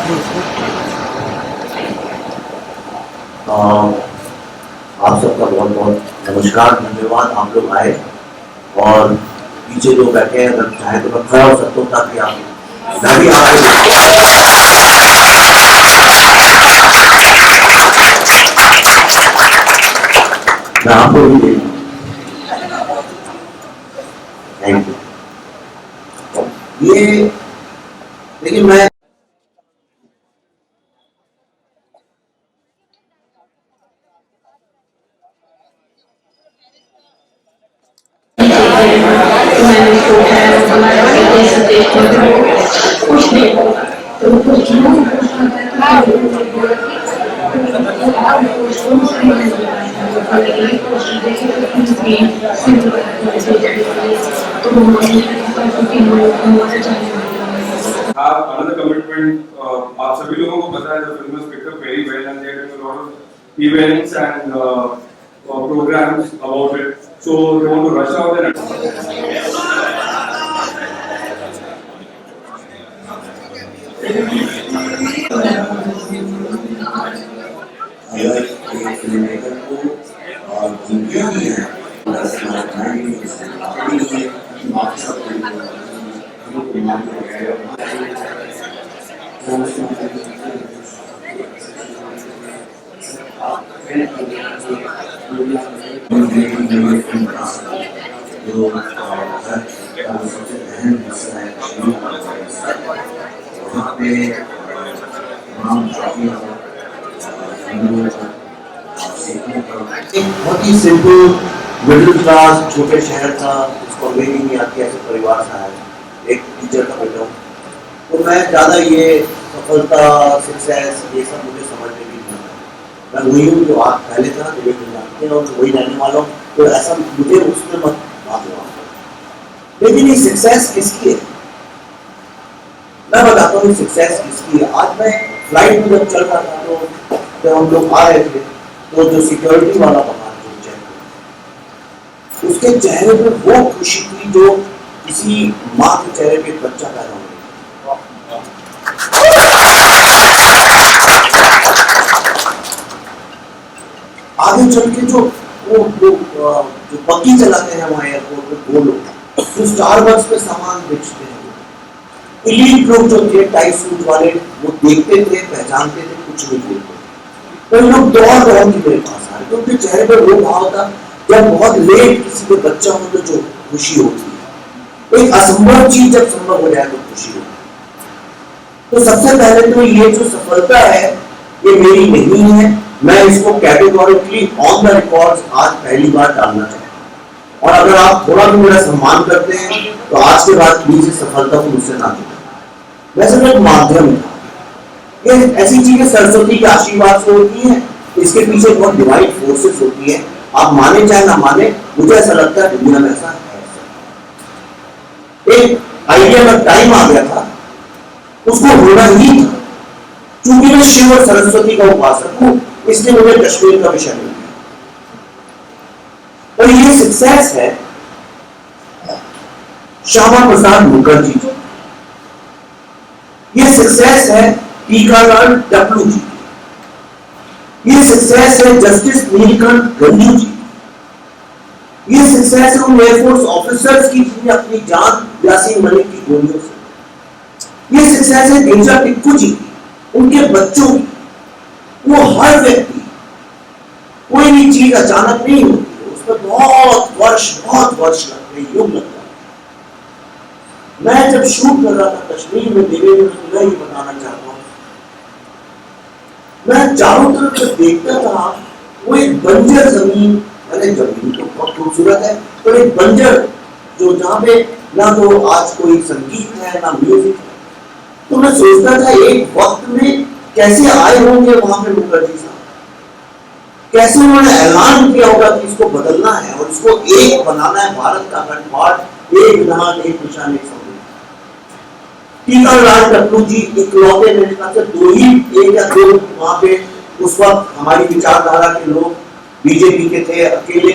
आप सबका बहुत बहुत नमस्कार, धन्यवाद। आप लोग आए और पीछे जो बैठे हैं अगर चाहे तो मैं खड़ा हो सकता हूँ ताकि आप मैं भी आगे मैं आपको भी दे थैंक यू। ये देखिए मैं another commitment. आप सभी लोगों को पता है the film was picked up very well and there are a lot of events and programs about it. So they want to rush out and filmmaker को और जिनके भी हैं जो सबसे अहम हिस्सा है वहाँ पे बहुत ही सिंपल मिडिल क्लास छोटे शहर था, उसको अंग्रेजी नहीं आती, ऐसे परिवार से आया, एक टीचर का बेटा हूँ। तो मैं ज़्यादा ये सफलता सक्सेस ये सब मुझे समझने की नहीं आता। मैं वही हूँ जो आप पहले था जो जानते हैं और वही रहने वाला हूँ, तो ऐसा मुझे उसमें मत बात हुआ। लेकिन ये सक्सेस किसकी है मैं बताता हूँ, सक्सेस किसकी है। आज मैं फ्लाइट में जब चल रहा था तो जब हम लोग आ रहे थे तो जो सिक्योरिटी वाला बाहर उसके चेहरे पे वो खुशी थी जो किसी माँ के चेहरे पे बच्चा पैदा हो। आगे चल के जो बग्गी चलाते हैं वहाँ एयरपोर्ट पे वो लोग जो स्टारबक्स पे सामान बेचते हैं, इलीट लोग जो थे टाई सूट वाले, वो देखते थे पहचानते थे, कुछ नहीं बोलते। तो लोग दौड़ दौड़ के मेरे पास आए तो उनके चेहरे पर वो भाव था जब बहुत लेट किसी के बच्चा हो तो जो खुशी होती है, एक असंभव चीज जब संभव हो जाए तो खुशी होती है। तो सबसे पहले तो ये जो सफलता है ये मेरी नहीं है, मैं इसको कैटेगोरिकली ऑन द रिकॉर्ड्स आज पहली बार डालना चाहता हूँ। और अगर आप थोड़ा भी मेरा सम्मान करते हैं तो आज के बाद प्लीज सफलता को मुझसे ना दें। मैं सिर्फ एक माध्यम था, ये ऐसी चीजें सरस्वती के आशीर्वाद से होती है, इसके पीछे बहुत डिवाइन फोर्सेस होती है। आप माने चाहे ना माने, मुझे ऐसा लगता है दुनिया में ऐसा है। एक आइडिया का टाइम आ गया था, उसको होना ही था। क्योंकि मैं शिव और सरस्वती का उपासक हूं, इसलिए मुझे कश्मीर का विषय मिल गया। और ये सक्सेस है श्यामा प्रसाद मुखर्जी, ये सक्सेस है टीकालाल टप्पू जी, ये सक्सेस है जस्टिस नीलकंठ गंजू जी, ये सक्सेस है उन एयरफोर्स ऑफिसर्स की जिन्हें अपनी जान यासीन मलिक की गोलियों से, ये सक्सेस है देजा टिक्कू जी की, उनके बच्चों की। वो हर व्यक्ति, कोई भी चीज अचानक नहीं होती है, उसमें बहुत वर्ष लगते हैं, युग लगता है। मैं जब शूट कर रहा था कश्मीर में देवेंद्र में, तुम्हें ही बताना चाहता हूँ, मैं चारों तरफ जब देखता था वो एक बंजर जमीन, अरे जमीन तो बहुत खूबसूरत है, पर एक बंजर जो जहाँ पे ना तो आज कोई संगीत है ना म्यूजिक है। तो मैं सोचता था एक वक्त में कैसे आए होंगे वहां पे मुखर्जी साहब, कैसे उन्होंने ऐलान किया होगा कि इसको बदलना है और इसको एक बनाना है, भारत का अखंड, एक विधान एक निशान एक संविधान। टीकालाल टप्पू जी इकलौते मेरे ख्याल से दो ही, एक या दो वहां पे उस वक्त हमारी विचारधारा के लोग बीजेपी के थे, अकेले।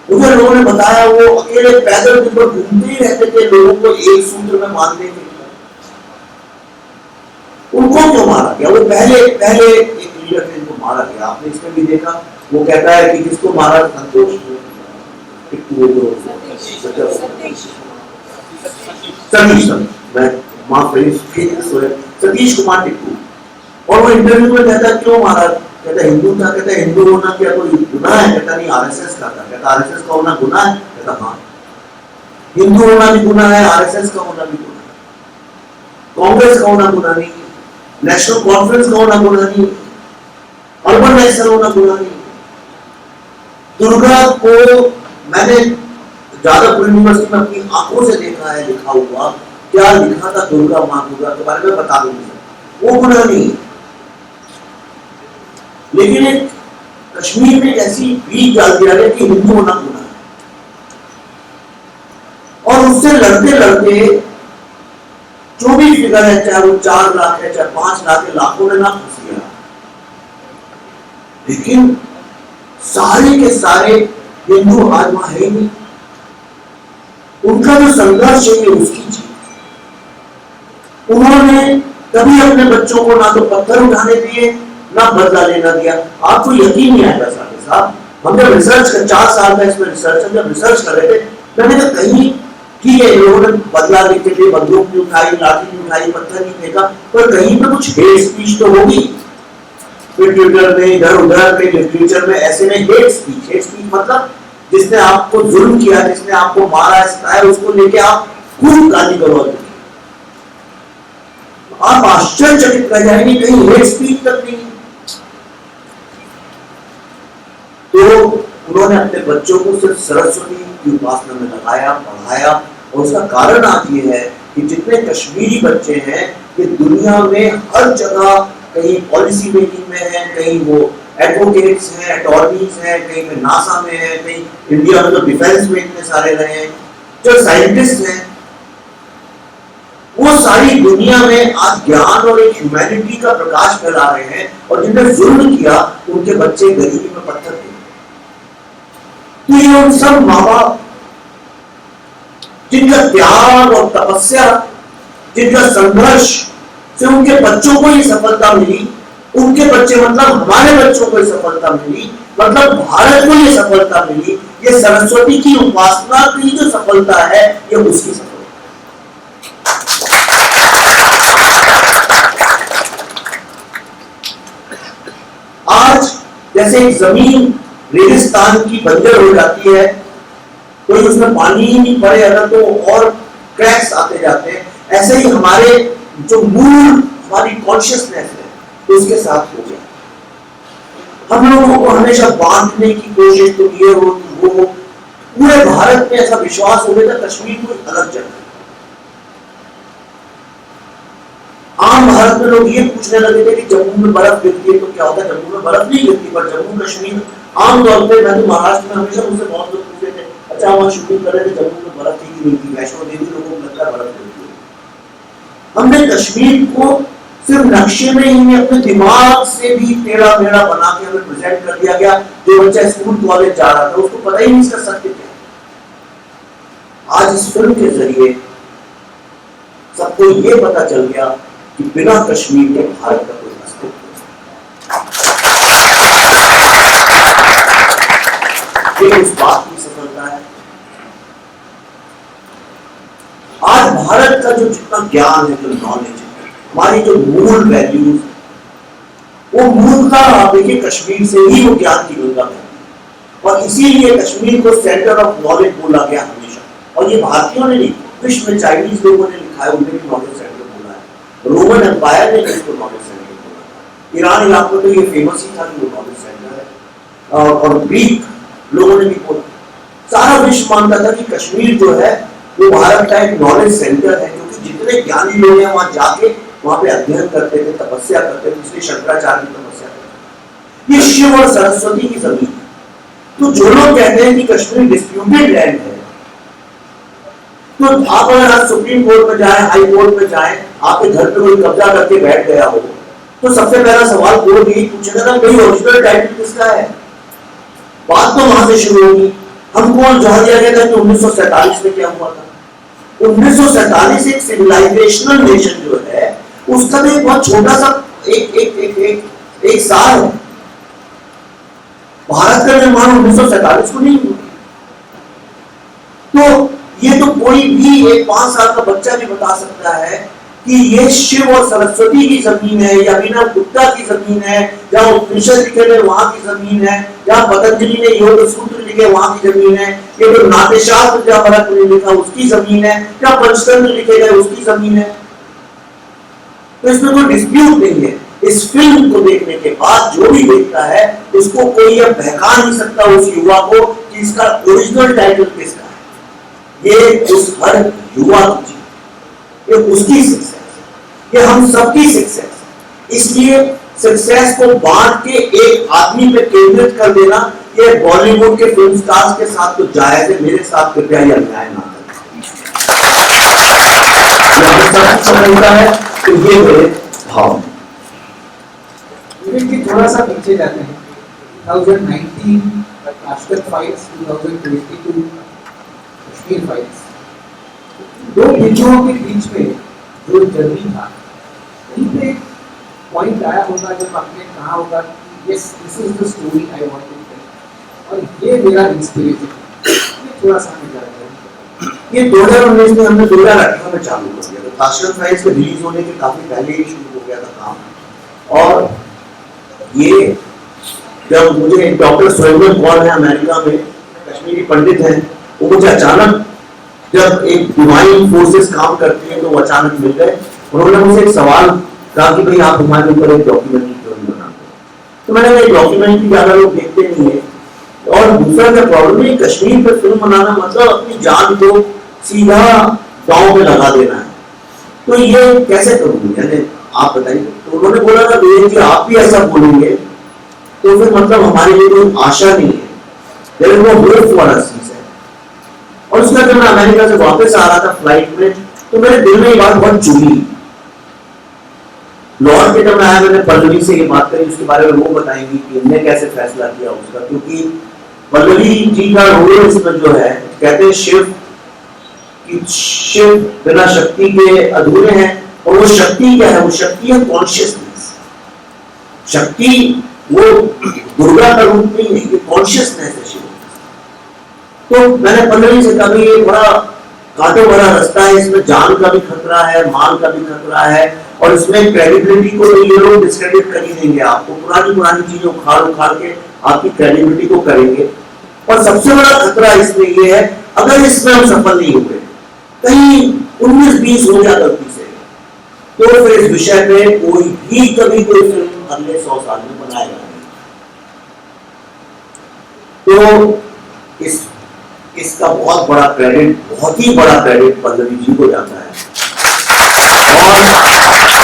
मुझे लोगों ने बताया वो अकेले पैदल दिन भर घूमते ही रहते थे, लोगों को एक सूत्र में बांधने के लिए। उनको क्यों गया। वो पहले एक लीडर थे जिनको मारा गया, आपने इसमें भी देखा। वो कहता है कि किसको मारा, संतोष सतीश कुमार टिक्कू। और वो इंटरव्यू में कहता क्यों मारा, कहता हिंदू था, कहता हिंदू होना क्या कोई गुनाह है, कहता नहीं आरएसएस का था, कहता आरएसएस का होना गुनाह है, कहता हाँ हिंदू होना भी गुनाह है, आरएसएस का होना भी गुनाह है, कांग्रेस का होना गुनाह नहीं, नेशनल कॉन्फ्रेंस का होना गुनाह नहीं, अर्बन नेशनल होना गुनाह नहीं। दुर्गा को मैंने जादवपुर यूनिवर्सिटी में अपनी आंखों से देखा है लिखा हुआ, क्या लिखा था दुर्गा मां दुर्गा के बारे में बता दूंगा, वो गुनाह नहीं। लेकिन एक कश्मीर में ऐसी बीज डाल दिया गया कि हिंदू होना गुनाह है, और उससे लड़ते लड़ते जो भी फिगर है, चाहे वो 4 लाख है, चाहे 5 लाख है, लाखों में ना फंस गया। लेकिन सारे के सारे हिंदू आज वहां है ही नहीं। उनका जो संघर्ष है उसकी जीत। उन्होंने कभी अपने बच्चों को ना तो पत्थर उठाने दिए, ना बदला लेना दिया। आपको यकीन नहीं आएगा साहब, हम जब रिसर्च कर 4 साल में इसमें रिसर्च जब रिसर्च कर रहे थे, मैंने कहा कहीं ठीक है लोगों ने बदला लेके लिए बंदूक नहीं उठाई, लाठी नहीं उठाई, पत्थर नहीं फेंका, पर कहीं पे कुछ हेट स्पीच तो होगी। ट्विटर में इधर उधर में लिटरेचर में ऐसे में हेट स्पीच मतलब जिसने आपको जुल्म किया, जिसने आपको मारा है, उसको लेके आप खूब गाली गलौज। आप आश्चर्यचकित रह जाएंगे कहीं हेट स्पीच तक नहीं। तो उन्होंने अपने बच्चों को सिर्फ सरस्वती की उपासना में लगाया, पढ़ाया, और उसका कारण आज ये है कि जितने कश्मीरी बच्चे हैं ये दुनिया में हर जगह, कहीं पॉलिसी मेकिंग में है, कहीं वो एडवोकेट्स हैं, अटॉर्नीज हैं, कहीं पे नासा में है, कहीं इंडिया में तो डिफेंस में इतने सारे रहे हैं, जो साइंटिस्ट हैं, वो सारी दुनिया में आज ज्ञान और एक ह्यूमैनिटी का प्रकाश फैला रहे हैं। और जिन्हें जुल्म किया उनके बच्चे गरीबी में पत्थर थे। तो ये उन सब माँ बाप जिनका त्याग और तपस्या, जिनका संघर्ष से उनके बच्चों को ये सफलता मिली, उनके बच्चे मतलब हमारे बच्चों को ये सफलता मिली, मतलब भारत को ये सफलता मिली, ये सरस्वती की उपासना की जो सफलता है ये उसकी सफलता। आज जैसे एक जमीन रेगिस्तान की बंजर हो जाती है, कोई उसमें पानी ही नहीं पड़े अगर तो और क्रैक्स आते जाते हैं, ऐसे ही हमारे जो मूल हमारी कॉन्शियसनेस है उसके साथ हो गया। हम लोगों को हमेशा बांटने की कोशिश तो ये हो वो पूरे भारत में ऐसा विश्वास हो गया कश्मीर कोई अलग जगह। आम भारत में लोग ये पूछने लगे थे कि जम्मू में बर्फ गिरती है तो क्या होता है, जम्मू में बर्फ नहीं गिरती, पर जम्मू कश्मीर आमतौर पर, मैं तो महाराष्ट्र में हमेशा मुझसे बहुत लोग पूछते थे, अच्छा वहां शूटिंग कर रहे थे जम्मू में बर्फ ही मिलती, वैष्णो देवी लोगों को लगता है बर्फ मिलती है। हमने कश्मीर को सिर्फ नक्शे में ही अपने दिमाग से भी टेढ़ा मेढ़ा बना के हमें प्रेजेंट कर दिया गया। जो बच्चा स्कूल कॉलेज जा रहा था उसको पता ही नहीं इसका सत्य क्या। आज इस फिल्म के जरिए सबको ये पता चल गया कि बिना कश्मीर के भारत का कोई अस्तित्व नहीं। उस बात की सफलता है। आज भारत का जो जितना ज्ञान है, जो नॉलेज है, हमारी जो मूल वैल्यूज, वो मूलतः आप देखिए कश्मीर से ही वो ज्ञान की उन्नति है। और इसीलिए कश्मीर को सेंटर ऑफ नॉलेज बोला गया हमेशा। और ये भारतीयों ने नहीं, विश्व में चाइनीज लोगों ने लिखा है, उन्हें भी नॉलेज सेंटर बोला है। रोमन एम्पायर ने इसको नॉलेज सेंटर बोला था। ईरान इलाक में तो ये फेमस ही था कि वो नॉलेज सेंटर है। और ग्रीक लोगों ने भी बोला। सारा विश्व मानता था कि कश्मीर जो है वो भारत का एक नॉलेज सेंटर है, क्योंकि जितने ज्ञानी लोग हैं वहां जाके वहां पे अध्ययन करते थे, तपस्या करते थे, इसलिए शंकराचार्य की तपस्या करते थे। ये शिव और सरस्वती की जमीन। तो जो लोग कहते हैं कि कश्मीर डिस्प्यूटेड लैंड है, तो आप अगर आज सुप्रीम कोर्ट में जाए, हाई कोर्ट में जाए, आपके घर पे कोई कब्जा करके बैठ गया हो, तो सबसे पहला सवाल कोर्ट यही पूछेगा ना, भाई ओरिजिनल टाइटल किसका है। बात तो वहां से शुरू होगी। हमको जहां दिया गया था कि 1947 में क्या हुआ था। 1947 एक सिविलाइजेशनल नेशन जो है उसका भी बहुत छोटा सा एक साल है। भारत का निर्माण 1947 को नहीं हुआ। तो ये तो कोई भी एक 5 साल का बच्चा भी बता सकता है कि ये शिव और सरस्वती की जमीन है, या अभिनव गुप्ता की जमीन है, या उपनिषद लिखे गए वहां की जमीन है, या पतंजलि ने योग सूत्र लिखे वहां की जमीन है, ये जो नाट्यशास्त्र भरत ने लिखा उसकी जमीन है, या पंचतंत्र लिखे गए उसकी जमीन है। तो इसमें कोई डिस्प्यूट नहीं है। इस फिल्म को देखने के बाद जो भी देखता है उसको कोई यह बहका नहीं सकता उस युवा को कि इसका ओरिजिनल टाइटल किसका है। ये उस हर युवा की चीज, ये उसकी सक्सेस, ये हम सबकी सक्सेस। इसलिए सक्सेस को बांट के एक आदमी पे केंद्रित कर देना, ये बॉलीवुड के फिल्म स्टार्स के साथ तो जायज है, मेरे साथ कृपया यह अन्याय ना करें। समझता है तो ये मेरे भाव। थोड़ा सा पीछे जाते हैं, 2019 ताशकंद फाइल्स, 2022 कश्मीर फाइल्स, दो फिल्मों के बीच में जो जर्नी था, वहीं पे पॉइंट आया होगा जब आपने कहा होगा कि yes this is the story I want to tell, और ये मेरा इंस्पिरेशन है। ये थोड़ा सा हमें जाना है। ये 2019 में हमने 2018 में चालू कर दिया था। ताशकंद फाइल्स के रिलीज होने के काफी पहले ही शुरू हो गया था काम। और ये जब मुझे डॉक्टर स्वयं कौन है अमेरिका में, कश्मीरी पंडित हैं, वो मुझे अचानक, जब एक डिवाइन फोर्सेस काम करती है तो वो अचानक मिल गए। उन्होंने मुझसे एक सवाल कहा कि भाई आप हमारे ऊपर एक डॉक्यूमेंट्री क्यों नहीं बनाते? तो मैंने कहा डॉक्यूमेंट्री ज्यादा लोग देखते नहीं है, और दूसरा क्या प्रॉब्लम है, कश्मीर पर फिल्म बनाना मतलब अपनी जान को सीधा गाँव में लगा देना है। तो ये कैसे करूंगी, यानी आप बताइए। तो उन्होंने बोला था वीरेंद्र जी आप भी ऐसा बोलेंगे तो फिर मतलब हमारे लिए कोई आशा नहीं है, there is no hope for us. और उसके बाद जब मैं अमेरिका से वापस आ रहा था फ्लाइट में, तो मेरे दिल में ये बात बहुत चुभी। लौट के जब मैं आया, मैंने पल्लवी से ये बात करी, उसके बारे में वो बताएंगी कि इनने कैसे फैसला किया उसका, क्योंकि पल्लवी जी का रोल इसमें जो है, कहते हैं शिव बिना शक्ति के अधूरे हैं, और वो शक्ति क्या है? वो शक्ति है कॉन्शियसनेस। शक्ति वो दुर्गा का रूप नहीं है, ये कॉन्शियसनेस है शिव। तो मैंने पल्लवी से कहा ये बड़ा कांटों भरा रास्ता है, इसमें जान का भी खतरा है, माल का भी खतरा है, और इसमें क्रेडिबिलिटी को ये लोग डिस्क्रेडिट कर ही देंगे आपको, पुरानी चीजें उखाड़ के आपकी क्रेडिबिलिटी को करेंगे। और सबसे बड़ा खतरा इसमें ये है, अगर इसमें हम सफल नहीं हुए, कहीं 19-20 हो जाए गलती से, तो फिर इस विषय पे कोई भी कभी कोई फिल्म अगले 100 साल में बनाएगा नहीं। तो इसका बहुत ही बड़ा क्रेडिट पल्लवी जी को जाता है।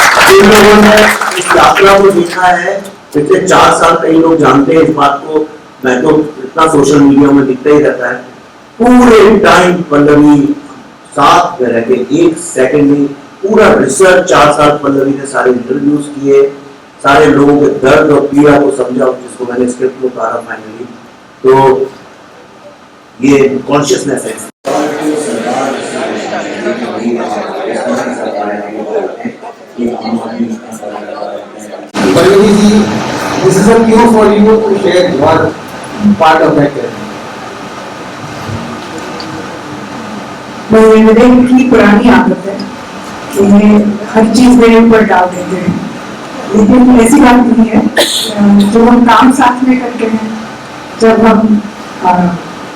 और जिन लोगों ने इस यात्रा को देखा है, पिछले 4 साल कई लोग जानते हैं इस बात को, मैं तो इतना सोशल मीडिया में दिखता ही रहता है, पूरे टाइम पल्लवी साथ में रहते, एक सेकंड में पूरा रिसर्च 4 साल पल्लवी ने सारे इंटरव्यूज किए, सारे लोगों के दर्द और पीड़ा को समझा, जिसको मैंने स्क्रिप्ट में उतारा फाइनली। तो ये कॉन्शियसनेस है। Pallavi ji, this is a cue for you to share your part of that journey. मेरे की पुरानी आदत है कि हर चीज मेरे ऊपर डाल देते हैं, लेकिन ऐसी बात नहीं है। जो हम काम साथ में करते हैं, जब हम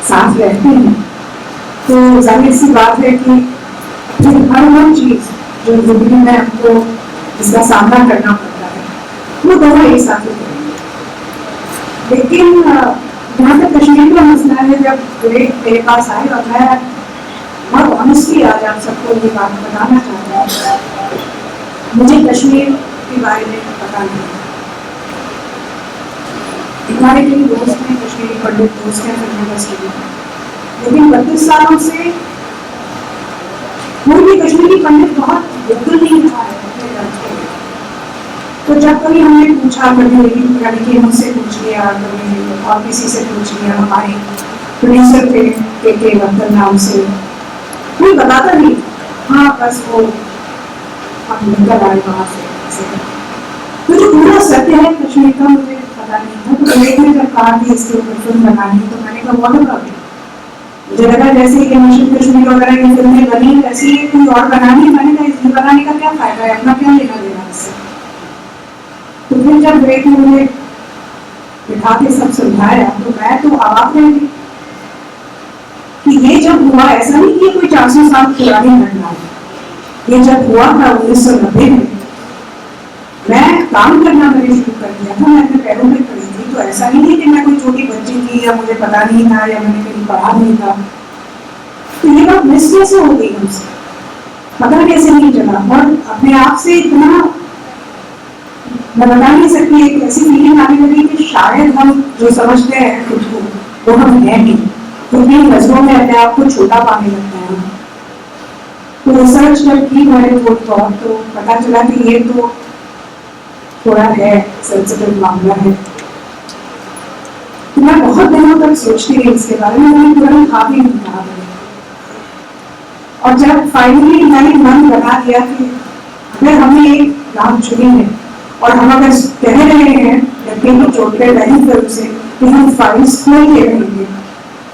साथ रहते हैं, तो जाहिर सी बात है कि फिर हर वो चीज जो जिंदगी में हमको इसका सामना करना पड़ता है, वो दोनों एक साथ ही करेंगे। लेकिन यहाँ पे कश्मीर का मसला है, जब मेरे पास आए और मैं बहुत ऑनेस्टली आज आप सबको ये बात बताना चाहता हूँ, मुझे कश्मीर के बारे में पता नहीं। हमारे कई दोस्त हैं, कश्मीरी पंडित दोस्त हैं फिल्म इंडस्ट्री में, लेकिन 32 सालों से कोई भी कश्मीरी पंडित बहुत बिल्कुल नहीं रहा है अपने दर्द के लिए। तो जब कभी हमने पूछा, कभी हमसे पूछ लिया, कभी और किसी से पूछ लिया, हमारे प्रोड्यूसर थे के वतन नाम से, कोई बताता नहीं। हाँ, बस वो हम निकल आए वहाँ से। तो जो पूरा सत्य है कश्मीर का मुझे पता नहीं था। तो एक ने जब कहा कि इसके ऊपर फिल्म बनानी है तो मैंने कहा व्हाट अबाउट इट। मुझे लगा जैसे कि मिशन कश्मीर वगैरह की फिल्में बनी वैसे ही कोई और बनानी। मैंने कहा इसमें बनाने का क्या फायदा है, अपना क्या लेना देना इससे। तो फिर जब ब्रेक में मुझे बिठा के सब समझाया तो मैं तो अवाक रह गई कि ये जब हुआ ऐसा नहीं कि कोई 400 साल पुरानी घटना है। ये जब हुआ था 1990 में, मैं काम करना मैंने शुरू कर दिया था, मैं अपने पैरों पे खड़ी थी। तो ऐसा नहीं है कि मैं कोई छोटी बच्ची थी या मुझे पता नहीं था या मैंने कहीं पढ़ा नहीं था। तो ये बात मिस कैसे हो गई हमसे, पता कैसे नहीं चला। और अपने आप से इतना मैं बता नहीं सकती, एक ऐसी फीलिंग आने लगी कि शायद हम जो समझते हैं खुद को वो हम है नहीं। तो अपनी नजरों में अपने आप को छोटा पाने लगते हैं। तो रिसर्च जब की मैंने तो पता चला कि ये तो थोड़ा है सेंसिटिव मामला है। तो मैं बहुत दिनों तक सोचती रही इसके बारे में, मैंने तुरंत खा भी नहीं कहा। और जब फाइनली मैंने मन बना दिया कि अगर हमने एक राह चुनी है और हम अगर कह रहे हैं लड़के चोट पे पहली फिल्म से कि हम फाइल्स खोल के रहेंगे,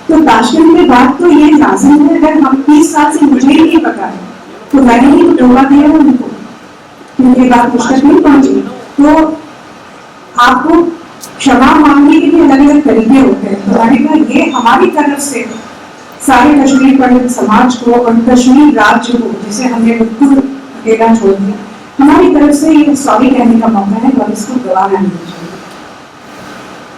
तो ताशकंद के बाद तो ये लाजिम है। अगर हम 30 साल से मुझे ही नहीं पता है तो मैंने ही तो धोखा दिया है उनको, क्योंकि बात मुझ तक नहीं पहुंची। तो आपको क्षमा मांगने के लिए अलग अलग तरीके होते हैं। तो मैंने कहा ये हमारी तरफ से सारे कश्मीर पंडित समाज को और कश्मीर राज्य को, जिसे हमने बिल्कुल अकेला छोड़ दिया, हमारी तरफ से ये सॉरी कहने का मौका है और इसको गवाना नहीं चाहिए।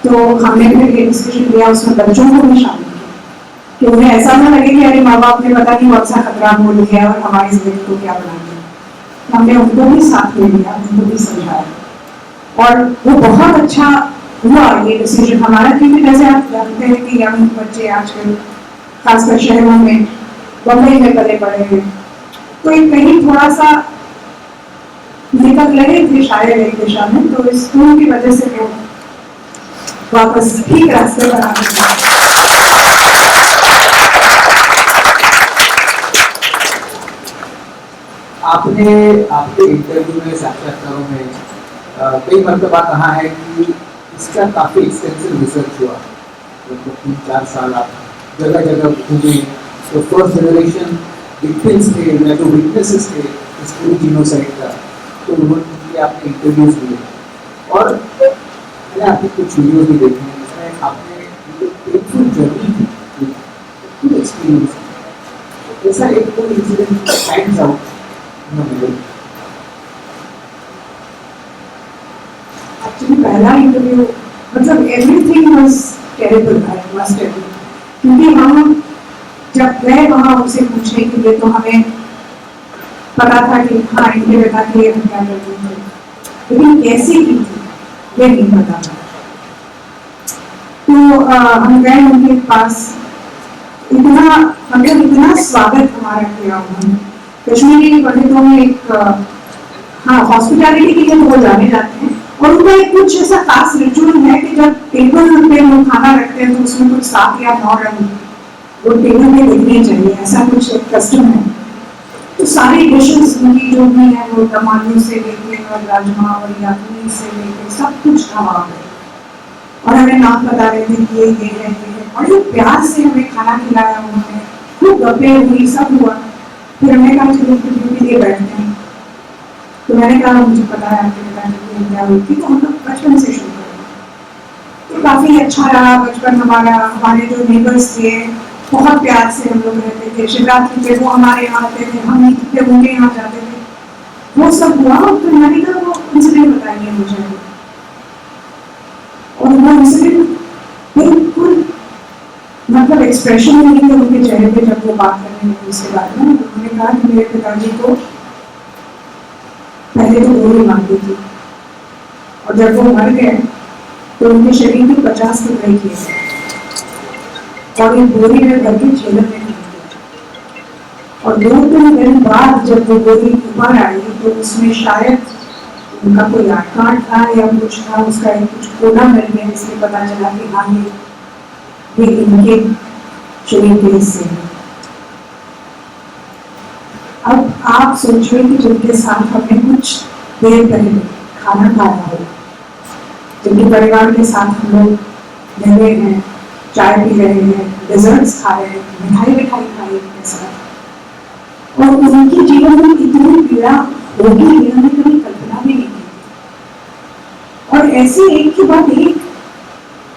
तो हमने फिर ये डिस्कशन किया, उसमें बच्चों को भी शामिल किया कि उन्हें ऐसा ना लगे कि अरे माँ बाप ने पता नहीं कौन सा खतरा बोल दिया और हमारी जिंदगी को क्या बना दिया। हमने उनको भी साथ में लिया, उनको भी समझाया और वो बहुत अच्छा हुआ ये डिसीजन हमारा। क्योंकि जैसे आप जानते हैं कि यंग बच्चे आजकल खासकर शहरों में बम्बई में पले पड़े हैं, तो एक कहीं थोड़ा सा निकल रहे थे शायद एक दिशा में। तो इस स्कूल की वजह से वो वापस ठीक रास्ते पर आ गए। आपने आपके इंटरव्यू में साक्षात्कारों में कई मरतबा कहा है कि इसका काफ़ी एक्सटेंसिव रिसर्च हुआ। मतलब 3-4 साल आप जगह जगह घूमे, तो फर्स्ट जनरेशन विक्टिम्स थे या जो विटनेसेस थे इस पूरी जीनोसाइड का, तो उन्होंने आपने इंटरव्यूज दिए और मैंने आपकी कुछ वीडियोज भी देखी हैं जिसमें आपने पेनफुल जर्नी की एक्सपीरियंस, ऐसा एक कोई इंसिडेंट स्टैंड्स आउट। एक्चुअली पहला इंटरव्यू मतलब everything was terrible, I must admit. क्योंकि हम जब गए वहाँ उनसे पूछने के लिए तो हमें पता था कि हाँ इनके बेटा की हत्या कर दी थी, लेकिन कैसे की थी ये नहीं पता था। तो हम गए उनके पास, इतना मतलब इतना स्वागत हमारा किया उन्होंने। कश्मीरी पंडितों में एक हाँ हॉस्पिटैलिटी के लिए वो जाने जाते हैं और उनका एक कुछ ऐसा खास रिचुअल है कि जब टेबल पे वो खाना रखते हैं तो उसमें कुछ 7 या 9 रंग वो टेबल पे दिखने चाहिए, ऐसा कुछ एक कस्टम है। तो सारी डिशेस उनकी जो भी है वो टमाटर से लेके और राजमा और याकनी से लेके सब कुछ था वहाँ पे। और हमें नाम बता रहे थे कि ये है और ये प्यार से हमें खाना खिलाया उन्होंने, खूब गप्पे हुई, सब हुआ। फिर हमने कहा चलो इंटरव्यू के लिए बैठते हैं। तो मैंने कहा मुझे पता है आपके बेटा की क्या हुई थी, तो हम लोग बचपन से शुरू करें। तो काफ़ी अच्छा रहा बचपन हमारा। हमारे जो नेबर्स थे बहुत प्यार से हम लोग रहते थे। शिवरात्रि पे वो हमारे यहाँ आते थे, हम ईद पे उनके यहाँ जाते थे, वो सब हुआ। तो मैंने कहा वो इंसिडेंट बताइए मुझे। और वो इंसिडेंट बिल्कुल मतलब एक्सप्रेशन नहीं थे उनके चेहरे पे जब वो बात करने लगी उसके बारे में। उन्होंने कहा कि मेरे पिताजी को पहले तो गोली मार दी थी और जब वो मर गए तो उनके शरीर में 50 टुकड़े किए गए और एक बोरी में भर के झेलम में रख दिया। और 2-3 दिन बाद जब वो बोरी ऊपर आई तो उसमें शायद उनका कोई आठ था या कुछ था, उसका एक कुछ कोना मिल गया, इसलिए पता चला कि हाँ ये इनके शरीर के हिस्से हैं। अब आप सोचिए कि जिनके साथ हमने कुछ देर पहले खाना खाया हो, जिनके परिवार के साथ हम लोग मिले हैं, चाय पी रहे हैं, डेजर्ट्स खा रहे हैं, मिठाई खाई उनके साथ, और उनके जीवन में इतनी पीड़ा होगी ये हमने कभी कल्पना भी नहीं की। और ऐसे एक के बाद एक,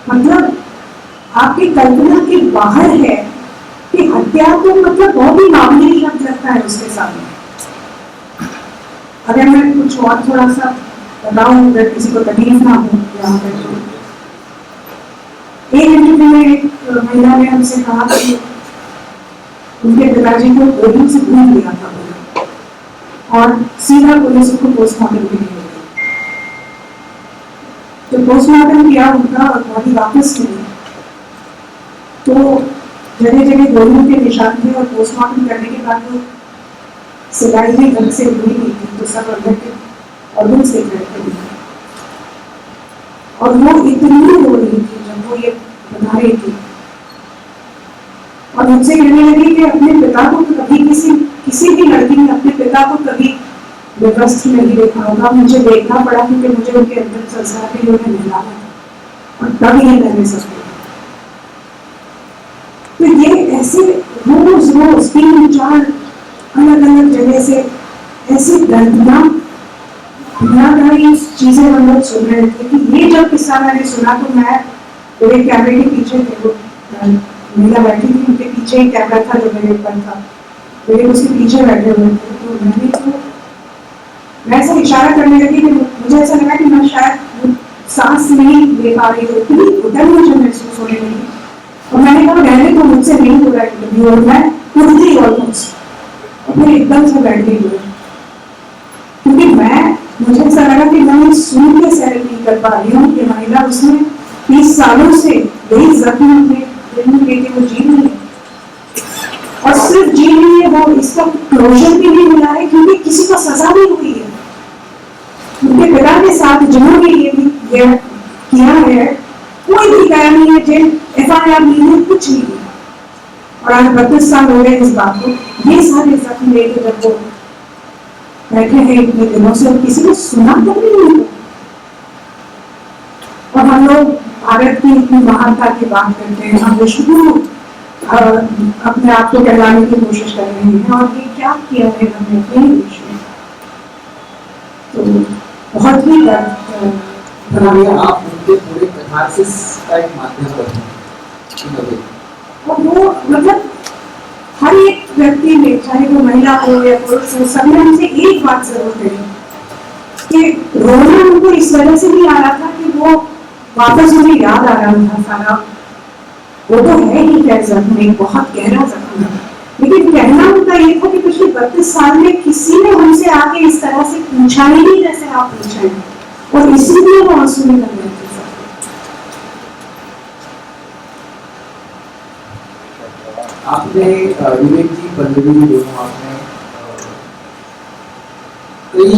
मतलब आपकी कल्पना के बाहर है कि हत्या तो मतलब बहुत ही मामूली शब्द लगता है उसके सामने। अगर मैं कुछ और थोड़ा सा बताऊं, अगर किसी को तकलीफ ना हो यहाँ पे, तो एक इंटरव्यू में एक महिला ने हमसे कहा कि उनके पिताजी को गोलियों से भून लिया था और सीधा पुलिस को पोस्टमार्टम के लिए गई। तो पोस्टमार्टम किया उनका और बॉडी वापस मिली, तो जगह जगह गोलियों के निशान थे और पोस्टमार्टम करने के बाद वो सिलाई भी ढंग से हुई नहीं थी, तो सब अंदर के ऑर्गन्स दिख रहे थे और वो इतनी रो रही थी जब वो ये बता रही थी, और मुझसे कहने लगी कि अपने पिता को तो कभी किसी भी लड़की ने अपने पिता को कभी व्यवस्थित नहीं देखा होगा, मुझे देखना पड़ा क्योंकि मुझे उनके अंदर संस्कार के लिए उन्हें मिला था और तब ये मैंने सकते। तो ये ऐसे रोज रोज 3-4 अलग अलग जगह से ऐसे दर्दनाक चीजें हम लोग सुन रहे थे कि ये जब किस्सा मैंने सुना तो मैं मेरे कैमरे के पीछे थे, वो महिला बैठी थी, उनके पीछे ही कैमरा था जो मेरे ऊपर था, मेरे उसके पीछे बैठे हुए थे, तो मैं ऐसा इशारा करने लगी कि मुझे ऐसा लगा कि मैं शायद सांस नहीं ले पा रही हूँ, इतनी घुटन मुझे महसूस होने लगी और मैंने कहा रहने तो मुझसे नहीं हो रहा इंटरव्यू, और मैं खुद ही ऑलमोस्ट और फिर एकदम से बैठ गई हुई, क्योंकि मुझे ऐसा लगा कि मैं सुन के सहन नहीं कर पा रही हूँ कि महिला उसने 30 सालों से यही जख्म अपने दिल में लेके वो जी रही है, और सिर्फ जी रही है, वो इसका क्लोजर भी नहीं मिला है क्योंकि किसी को सजा नहीं हुई है। उनके पिता के साथ जिन्होंने ये किया है कोई भी गया नहीं है, जेल FIR नहीं है, कुछ नहीं है, और आज 32 साल हो गए इस बात को। ये सारे जख्म लेके जब वो बैठे हैं इतने दिनों से और किसी ने सुना तक नहीं, और हम लोग भारत की इतनी महानता की बात करते हैं, हम विश्वगुरु अपने आप को कहलाने की कोशिश कर रहे हैं, और ये क्या किया है हमने अपने देश में, तो बहुत ही आप उनके पूरे कथारसिस का एक माध्यम बनते हैं, और वो मतलब हर एक व्यक्ति में, चाहे वो महिला हो या पुरुष हो, सब ने हमसे एक बात जरूर कही कि रोना उनको इस वजह से नहीं आ रहा था कि वो वापस उन्हें याद आ रहा था सारा, वो तो है ही क्या जख्म, एक बहुत गहरा जख्म है, लेकिन कहना उनका ये था कि पिछले 32 साल में किसी ने हमसे आके इस तरह से पूछा ही नहीं जैसे आप पूछे हैं, और इसीलिए वो आंसू निकल रहे थे। आपने विवेक जी, पल्लवी जी, दोनों आपने कई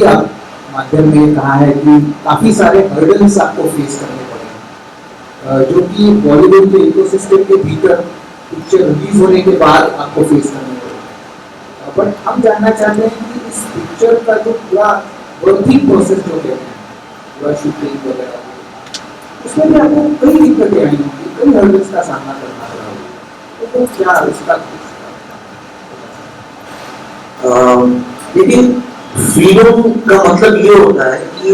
माध्यम में कहा है कि काफी सारे हर्डल्स आपको फेस करने पड़े, जो कि बॉलीवुड के इकोसिस्टम के भीतर पिक्चर रिलीज होने के बाद आपको फेस करने पड़े, बट हम जानना चाहते हैं कि इस पिक्चर का जो पूरा वर्किंग प्रोसेस जो कहते हैं, पूरा शूटिंग वगैरह, उसमें भी आपको कई दिक्कतें आई होंगी, कई हर्डल्स का सामना करना पड़ा होगा, तो क्या इसका लेकिन फ्रीडम का मतलब ये होता है कि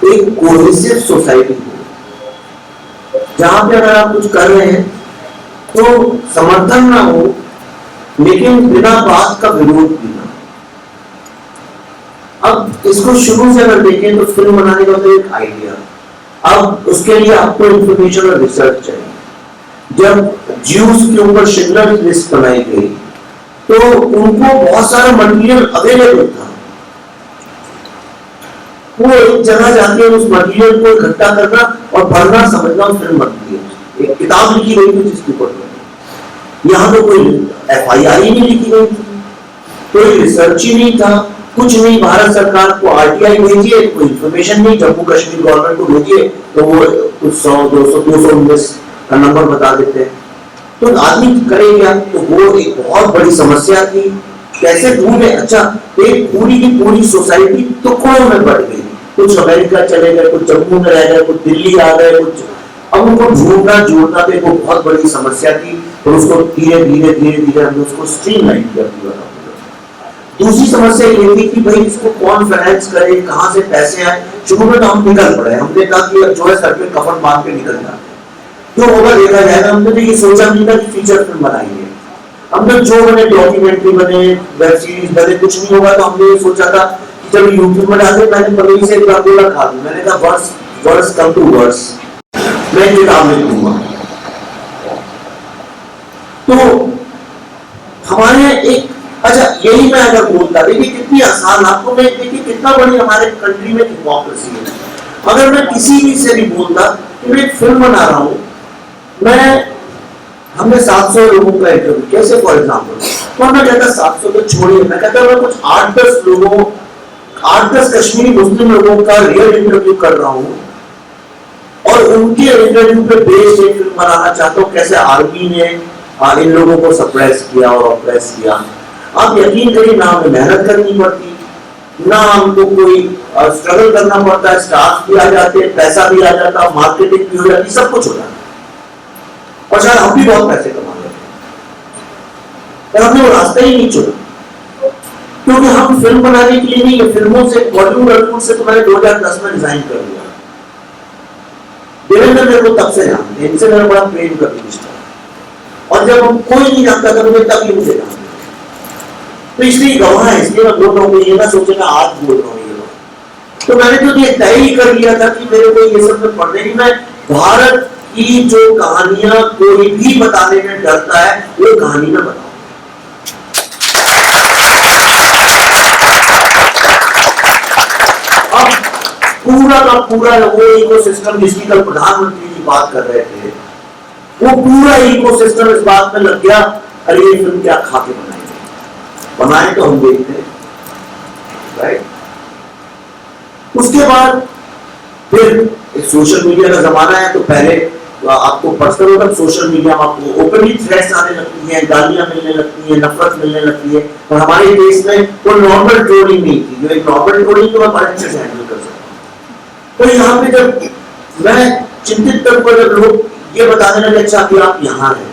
एक कोहेसिव सोसाइटी हो, जहां पे अगर आप कुछ कर रहे हैं तो समर्थन ना हो, लेकिन बिना बात का विरोध भी ना। अब इसको शुरू से अगर देखें तो फिल्म बनाने का तो एक आइडिया, अब उसके लिए आपको इंफॉर्मेशन और रिसर्च चाहिए। जब ज्यूस के ऊपर शिंडलर लिस्ट बनाई गई तो उनको बहुत सारा मटेरियल अवेलेबल था, वो एक जगह जाके उस मटेरियल को इकट्ठा करना और पढ़ना समझना फिल्म बनती है। एक किताब लिखी गई थी जिसके ऊपर यहाँ तो कोई FIR ही नहीं लिखी गई थी, कोई रिसर्च ही नहीं था, कुछ नहीं। भारत सरकार को RTI भेजिए, कोई इंफॉर्मेशन नहीं, जम्मू कश्मीर गवर्नमेंट को भेजिए तो वो कुछ 100-200-219 का नंबर बता देते हैं, तो आदमी करे क्या? तो वो एक बहुत बड़ी समस्या थी कैसे ढूंढे। अच्छा, एक पूरी की पूरी सोसाइटी टुकड़ों में बढ़ गई, कुछ अमेरिका चले गए, कुछ जम्मू में रह गए, कुछ दिल्ली आ गए, कुछ, अब उनको ढूंढना जोड़ना तो एक बहुत बड़ी समस्या थी, और उसको धीरे धीरे धीरे धीरे हमने उसको स्ट्रीमलाइन किया पूरा। दूसरी समस्या ये थी कि भाई इसको कौन फाइनेंस करे, कहां से पैसे आए। शुरू में तो हम निकल पड़े, हमने कहा कि अब जो है सर पे कफन बांध के निकल जाते, जो होगा देखा जाएगा। हमने तो ये सोचा नहीं था कि फीचर फिल्म बनाएंगे, हमने जो बने डॉक्यूमेंट्री बने, वेब सीरीज बने, कुछ नहीं होगा। तो हमने ये सोचा था कि चलो यूट्यूब में डालते, मैंने पगड़ी से एक बोला खा दूं, मैंने कहा worse worse come to worse, मैं किताब लिख दूंगा। तो हमारे एक, अच्छा यही मैं अगर बोलता, देखिए कितनी आसान, आपको मैं देखिए कितना बड़ी हमारे कंट्री में हिपोक्रेसी है। अगर मैं किसी भी से भी बोलता कि मैं एक फिल्म बना रहा हूं, हमने 700 लोगों का इंटरव्यू, कैसे फॉर एग्जाम्पल, तो मैं कहता 700 तो छोड़िए, मैं कहता मैं कुछ 8-10 लोगों, 8-10 कश्मीरी मुस्लिम लोगों का रियल इंटरव्यू कर रहा हूं, और उनके इंटरव्यू पे बेस्ड एक फिल्म बनाना चाहता हूं, कैसे आर्मी ने इन लोगों को सप्रेस किया और ऑप्रेस किया। आप यकीन करिए, ना हमें मेहनत करनी पड़ती, ना हमको कोई स्ट्रगल करना पड़ता है, स्टाफ भी आ जाते, पैसा भी आ जाता, मार्केटिंग भी हो जाती, सब कुछ हो जाता, और शायद हम भी बहुत पैसे कमा लेते, पर हमने वो रास्ता ही नहीं चुना, क्योंकि हम फिल्म बनाने के लिए नहीं, फिल्मों से, बॉलीवुड से तो मैंने 2010 में डिजाइन कर दिया। देवेंद्र मेरे को तब से जानते, इनसे मेरा बड़ा प्रेम का रिश्ता, और जब हम कोई नहीं जानता था मुझे, तब ये मुझे जानते, तो इसलिए गवाह है, इसलिए मैं बोल रहा हूँ, ये ना सोचे मैं आज बोल रहा हूँ ये बात। तो मैंने तो ये तय ही कर लिया था कि मेरे को ये सब में पढ़ने की, मैं भारत की जो कहानियां कोई भी बताने में डरता है, वो कहानी में बताऊं। अब पूरा का पूरा वो इकोसिस्टम जिसकी कल प्रधानमंत्री जी बात कर रहे थे, वो पूरा इकोसिस्टम इस बात में लग गया, अरे ये फिल्म क्या खा के बनाएंगे, बनाए तो हम देखते हैं, राइट। उसके बाद फिर सोशल मीडिया का जमाना है, तो पहले आपको पर्सनल होगा, सोशल मीडिया में आपको ओपनली थ्रेट्स आने लगती हैं, गालियां मिलने लगती हैं, नफरत मिलने लगती है, और हमारे देश में वो नॉर्मल ट्रोलिंग नहीं थी, जो एक नॉर्मल ट्रोलिंग तो मैं बड़े अच्छे से हैंडल कर सकता हूँ। तो यहाँ पे जब मैं चिंतित तौर पर जब लोग ये बताने लगे अच्छा कि आप यहाँ हैं,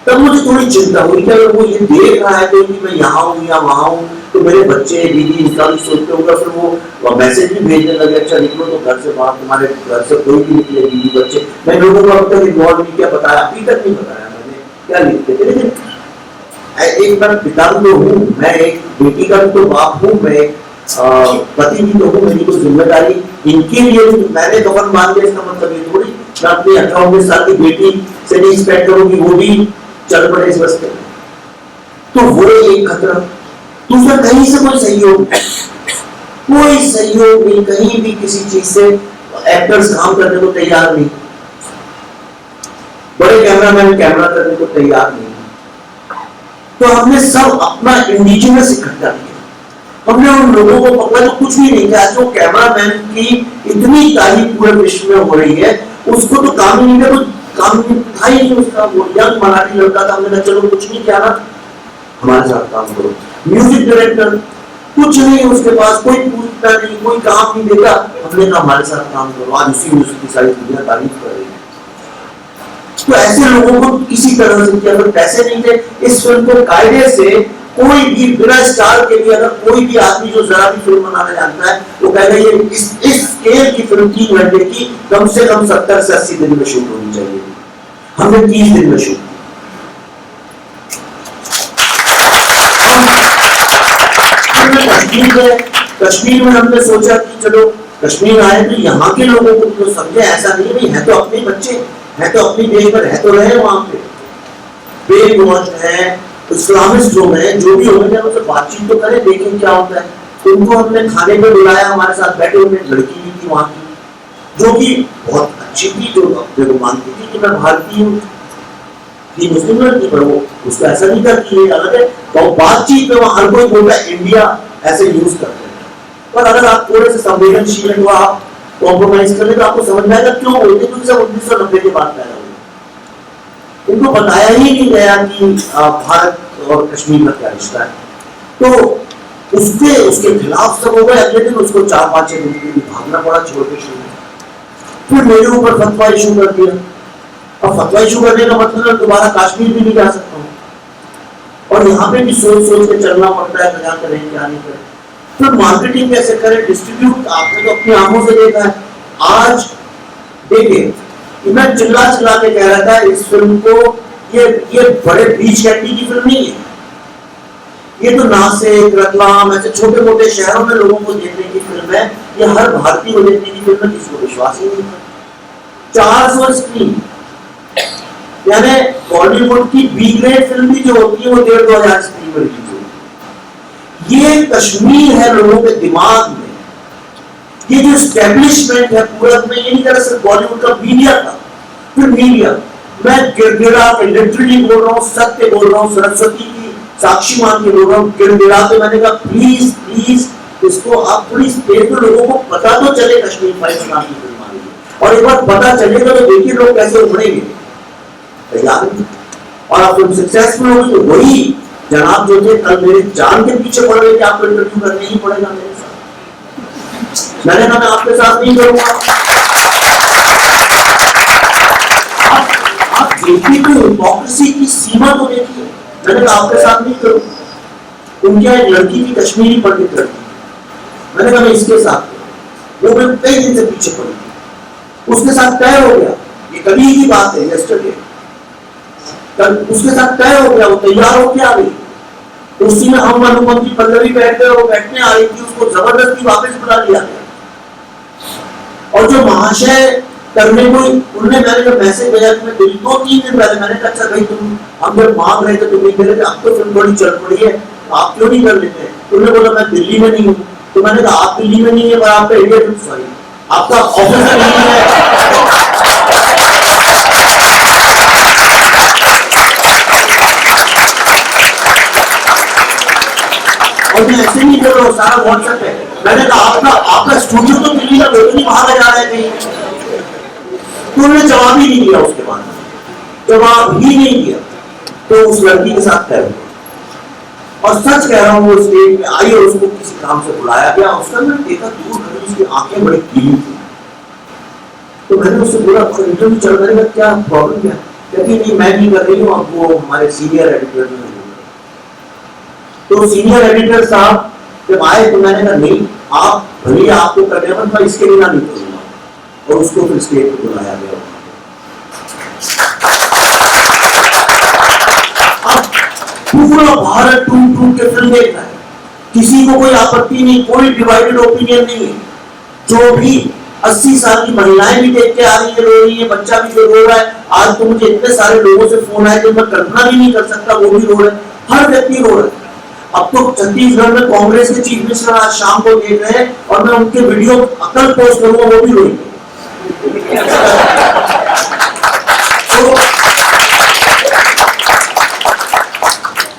तब मुझे थोड़ी चिंता हुई कि अगर वो ये देख रहा है तो कि मैं यहाँ हूँ या वहां हूँ, तो मेरे बच्चे दीदी इनका भी सोचते होगा, फिर वो मैसेज भी भेजने लगे, अच्छा निकलो तो घर से बाहर, तुम्हारे घर से कोई भी निकले दीदी बच्चे। मैं लोगों को अब तक इन्वॉल्व नहीं किया, बताया अभी तक नहीं बताया मैंने क्या लिखते थे, लेकिन एक मैं पिता भी तो हूँ, मैं एक बेटी का भी तो बाप हूँ, मैं पति भी तो हूँ, मेरी कोई जिम्मेदारी इनके लिए मैंने कफन बांध दिया, इसका मतलब ये थोड़ी मैं अपनी 18-19 साल की बेटी से नहीं एक्सपेक्ट करूंगी वो भी चल पड़े इस रास्ते में। तो वो एक खतरा। दूसरा, कहीं से कोई सहयोग नहीं, कहीं भी किसी चीज से एक्टर्स काम करने को तैयार नहीं, बड़े कैमरामैन कैमरा करने को तैयार नहीं। तो हमने सब अपना इंडिजिनस इकट्ठा किया, हमने उन लोगों को पकड़ा जो कुछ भी नहीं किया। जो कैमरामैन की इतनी तारीफ पूरे विश्व में हो रही है, उसको तो काम ही नहीं था, काम था ही नहीं उसका, वो यंग मराठी लड़का था। हमने कहा चलो कुछ नहीं किया ना, हमारे साथ काम करो। म्यूजिक डायरेक्टर कुछ नहीं, उसके पास कोई पूछता नहीं, कोई काम नहीं देता, हमने कहा हमारे साथ काम करो। आज उसी में उसकी सारी दुनिया तारीफ कर रही है। तो ऐसे लोगों को इसी तरह से किया, अगर पैसे नहीं थे इस फिल्म को कायदे से कोई भी बिना स्टार के भी, अगर कोई भी आदमी जो जरा भी फिल्म बनाना जानता है, वो कहेगा ये इस स्केल की फिल्म 3 घंटे की कम से कम 70 से 80 दिन में शूट होनी चाहिए। हमने 30 दिन में शूट। कश्मीर में हमने सोचा कि चलो कश्मीर आए तो यहाँ के लोगों को तो समझे, ऐसा नहीं भाई है तो अपने बच्चे है, तो अपनी देश पर है तो रहे वहां पे, बेगुनाह है, इस्लामिस्ट लोग हैं, जो भी होंगे उनसे बातचीत तो करें, देखें क्या होता है। उनको हमने खाने पे बुलाया, हमारे साथ बैठे हुए लड़की भी थी वहां की, जो कि बहुत अच्छी थी, जो अपने को मानती थी कि मैं भारतीय हूँ, मुस्लिम लड़की, पर वो उसको ऐसा नहीं था कि ये अलग है। तो बातचीत में हर कोई बोलता है इंडिया ऐसे यूज करते हैं, पर अगर आप थोड़े से संवेदनशील हैं तो आप कॉम्प्रोमाइज कर ले तो आपको समझ में आएगा क्यों बोलते, क्योंकि सब 1990 के बाद पैदा हुए। उनको बताया ही नहीं गया कि भारत और कश्मीर का क्या रिश्ता है। तो उसके उसके खिलाफ सब हो गए। अगले दिन उसको 4-5 दिन के लिए भागना पड़ा छोड़ के शुरू। फिर मेरे ऊपर फतवा इशू कर दिया। अब फतवा इशू करने का मतलब है दोबारा कश्मीर भी नहीं जा सकता हूँ, और यहाँ पे भी सोच सोच के चलना पड़ता है, क्या करें क्या नहीं करें। फिर मार्केटिंग कैसे करें, डिस्ट्रीब्यूट, आपने तो अपनी आंखों से देखा है। आज देखिए, मैं चिल्ला चिल्ला के कह रहा था इस फिल्म को, ये बड़े बीच कैंडी की फिल्म नहीं है। ये तो नासिक, रतलाम, ऐसे छोटे मोटे शहरों में लोगों को देखने की फिल्म है। ये हर भारतीय को देखने की फिल्म है, किसी को विश्वास ही नहीं था। 400 स्क्रीन, यानी बॉलीवुड की बी ग्रेड फिल्म भी जो होती है वो 1,500 स्क्रीन पर रिलीज होती है। ये कश्मीर है लोगों के दिमाग में। ये जो स्टैब्लिशमेंट है पूरब में, ये नहीं कर सिर्फ बॉलीवुड का, मीडिया का। फिर मीडिया, मैं गिड़गिड़ा के लिटरली बोल रहा हूँ, सत्य बोल रहा हूँ, सरस्वती की साक्षी मान के बोल रहा हूँ, गिड़गिड़ा के मैंने कहा प्लीज प्लीज इसको आप थोड़ी स्पेस में, लोगों को पता तो चले कश्मीर फाइल्स नाम की फिल्म आ रही है, और एक बार पता चलेगा तो देखिए लोग कैसे उमड़ेंगे। तैयार नहीं, और आप फिल्म सक्सेसफुल होगी तो वही जनाब जो थे कल मेरे जान के पीछे पड़ गए कि आपको इंटरव्यू करने ही पड़ेगा मेरे साथ। मैंने कहा मैं आपके साथ नहीं करूंगा। आप जेपी की हिपोक्रेसी की सीमा तो देखिए। मैंने कहा आपके साथ नहीं करूंगा। उनके यहाँ एक लड़की थी, कश्मीरी पंडित लड़की, मैंने कहा मैं इसके साथ करूं। वो मैं कई दिन से पीछे पड़ी थी, उसके साथ तय हो गया, ये कल ही की बात है, यस्टरडे, कल उसके साथ तय हो गया, वो तैयार होकर आ गई। उसी में हम अनुपम की पल्लवी बैठ गए, वो बैठने आ रही थी, उसको जबरदस्ती वापस बुला लिया गया। और जो महाशय करने को उन्होंने, मैंने जब मैसेज भेजा कि मैं 2-3 दिन पहले मैंने कहा अच्छा भाई तुम, हम जब मांग रहे थे तुम नहीं करे थे, अब तो फिल्म बड़ी चल पड़ी है, आप क्यों नहीं कर लेते? उन्होंने बोला मैं दिल्ली में नहीं हूँ। तो मैंने कहा आप दिल्ली में नहीं है, पर आपका इंडिया, सॉरी आपका ऑफिस नहीं है। और मैं ऐसे नहीं बोल रहा हूँ, सारा व्हाट्सएप है। मैंने कहा आपका स्टूडियो तो दिल्ली का, वो नहीं बाहर जा रहे थे। तो उन्होंने जवाब ही नहीं दिया, उसके बाद जवाब ही नहीं दिया। तो उस लड़की के साथ तय हुआ, और सच कह रहा हूँ वो स्टेज में आई और उसको किसी काम से बुलाया गया। उसका मैंने देखा दूर खड़ी, उसकी आंखें बड़ी पीली थी। तो मैंने उससे बोला इंटरव्यू चल रहा है, क्या प्रॉब्लम क्या? कहती नहीं मैं नहीं कर रही हूँ, अब वो हमारे सीनियर एडिटर ने। तो सीनियर एडिटर साहब जब आए तो मैंने कहा नहीं, आप भैया आपको करने पर मैं इसके बिना नहीं करूंगा, और उसको फिर स्टेज पर बुलाया गया। अब पूरा भारत टूट टूट के फिल्म देख रहा है, किसी को कोई आपत्ति नहीं, कोई डिवाइडेड ओपिनियन नहीं है। जो भी 80 साल की महिलाएं भी देख के आ रही है, रो रही है, बच्चा भी रो रहा है। आज तो मुझे इतने सारे लोगों से फोन आए जो मैं कल्पना भी नहीं कर सकता, वो भी रो रहे हैं, हर व्यक्ति रो रहा है। अब तो छत्तीसगढ़ में कांग्रेस के चीफ मिनिस्टर आज शाम को देख रहे हैं, और मैं उनके वीडियो अकल पोस्ट करूंगा, वो भी रोएंगे।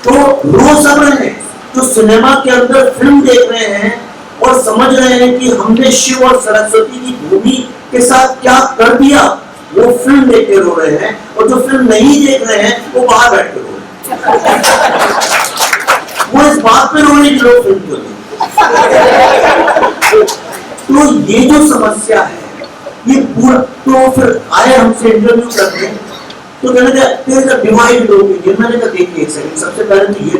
तो रो सब रहे हैं जो सिनेमा के अंदर फिल्म देख रहे हैं और समझ रहे हैं कि हमने शिव और सरस्वती की भूमि के साथ क्या कर दिया, वो फिल्म देख के रो रहे हैं। और जो फिल्म नहीं देख रहे हैं वो बाहर बैठ के रो रहे हैं। वो इस बात पे रो रहे हैं कि लोग फिल्म क्यों नहीं। तो ये जो समस्या है, ये पूरा, तो फिर आए हमसे इंटरव्यू करने, तो कहने का डिवाइडेड ओपिनियन। मैंने कहा देखिए एक सेकंड, सबसे पहले तो ये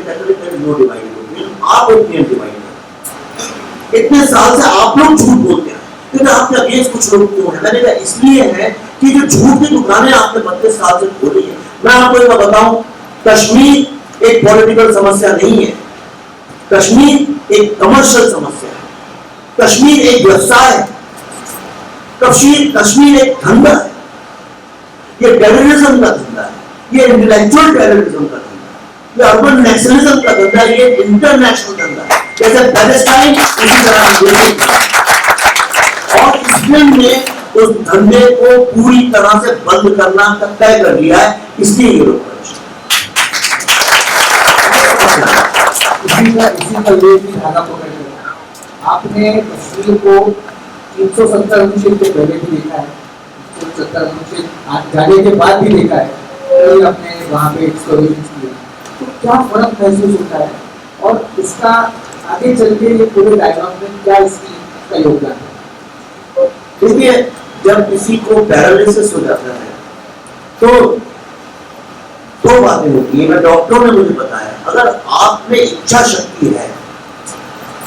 नो डिवाइडेड ओपिनियन, आप ओपिनियन डिवाइड हैं। इतने साल से आप लोग झूठ बोलते हैं, लेकिन आपके अगेंस्ट कुछ लोग क्यों हैं? मैंने कहा इसलिए है कि जो झूठ की दुकानें आपने 32 साल से खोली है। मैं आपको एक बताऊं, कश्मीर एक पॉलिटिकल समस्या नहीं है, कश्मीर एक कमर्शियल समस्या है, कश्मीर एक व्यवसाय है, कश्मीर एक धंधा है। ये टेररिज्म का धंधा है, ये इंटेलेक्चुअल टेररिज्म का धंधा है, ये अर्बन नेशनलिज्म का धंधा है, ये इंटरनेशनल धंधा है। जैसे पैलेस्टाइन उसी तरह, और इस फिल्म ने उस धंधे को पूरी तरह से बंद करना तय कर लिया है, इसलिए ये लोग इसी का ये भी धागा पकड़ लिया। आपने कश्मीर को 370 अनुच्छेद के पहले भी देखा है, 370 अनुच्छेद जाने के बाद भी देखा है, तो आपने वहाँ पे एक्सप्लोरेशन किया, तो क्या फर्क महसूस होता है? और इसका आगे चल के ये पूरे डायग्राम में क्या इसकी का योगदान है? देखिए, जब किसी को पैरालिसिस हो जाता है तो दो बातें होती है। मैं डॉक्टरों ने मुझे बताया, अगर आप में इच्छा शक्ति है,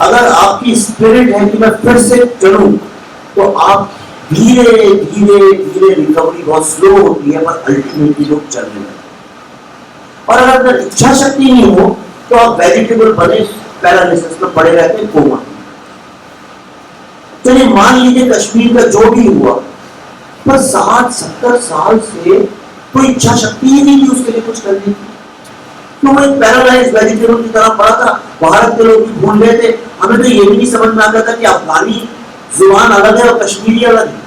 अगर आपकी स्पिरिट है कि मैं फिर से चलूं, तो आप धीरे धीरे धीरे, रिकवरी बहुत स्लो होती है पर अल्टीमेटली लोग चलने लगते। और अगर इच्छा शक्ति नहीं हो तो आप वेजिटेबल बने पैरालिसिस में पड़े रहते हैं, कोमा। चलिए मान लीजिए कश्मीर का जो भी हुआ, पर 60-70 साल से कोई इच्छा शक्ति ही नहीं थी उसके लिए कुछ करने की, तो वो एक पैरालाइज वेजिटेबल की तरह पड़ा था। भारत के लोग भी भूल गए थे। हमें तो ये भी नहीं समझ में आता था कि अफगानी जुबान अलग है और कश्मीरी अलग है।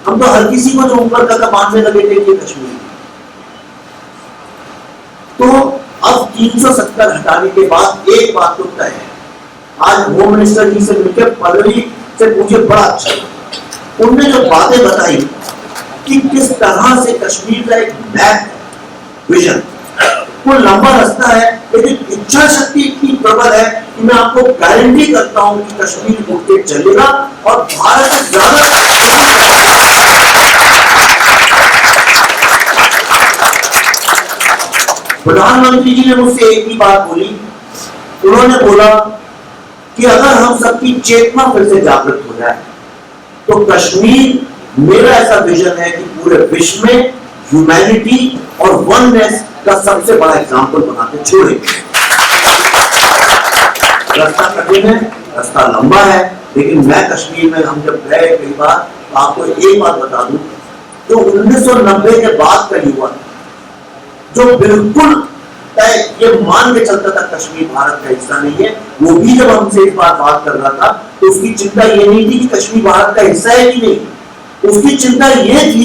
हम तो हर किसी को जो ऊपर का मानने लगे थे कि कश्मीरी। तो अब 370 हटाने के बाद एक बात तो तय है, आज होम मिनिस्टर जी से मिलकर पल्लवी से मुझे बड़ा अच्छा लगा। उन्होंने जो बातें बताई कि किस तरह से कश्मीर का एक मैप विजन, वो लंबा रास्ता है, लेकिन इच्छा शक्ति इतनी प्रबल है कि मैं आपको गारंटी करता हूं कि कश्मीर उठ के चलेगा और भारत से ज्यादा। प्रधानमंत्री जी ने मुझसे एक ही बात बोली, उन्होंने बोला कि अगर हम सबकी चेतना फिर से जागृत हो जाए तो कश्मीर, मेरा ऐसा विजन है कि पूरे विश्व में ह्यूमैनिटी और वननेस का सबसे बड़ा एग्जाम्पल बनाते छोड़े। रास्ता कठिन है, रास्ता लंबा है, लेकिन मैं कश्मीर में, हम जब गए कई बार, तो आपको एक बात बता दूं, जो 1990 के बाद का युवा जो बिल्कुल ये मान के चलता था कश्मीर भारत का हिस्सा नहीं है, वो भी जब हमसे इस बार बात कर रहा था तो उसकी चिंता ये नहीं थी कि कश्मीर भारत का हिस्सा है कि नहीं, उसकी चिंता ये थी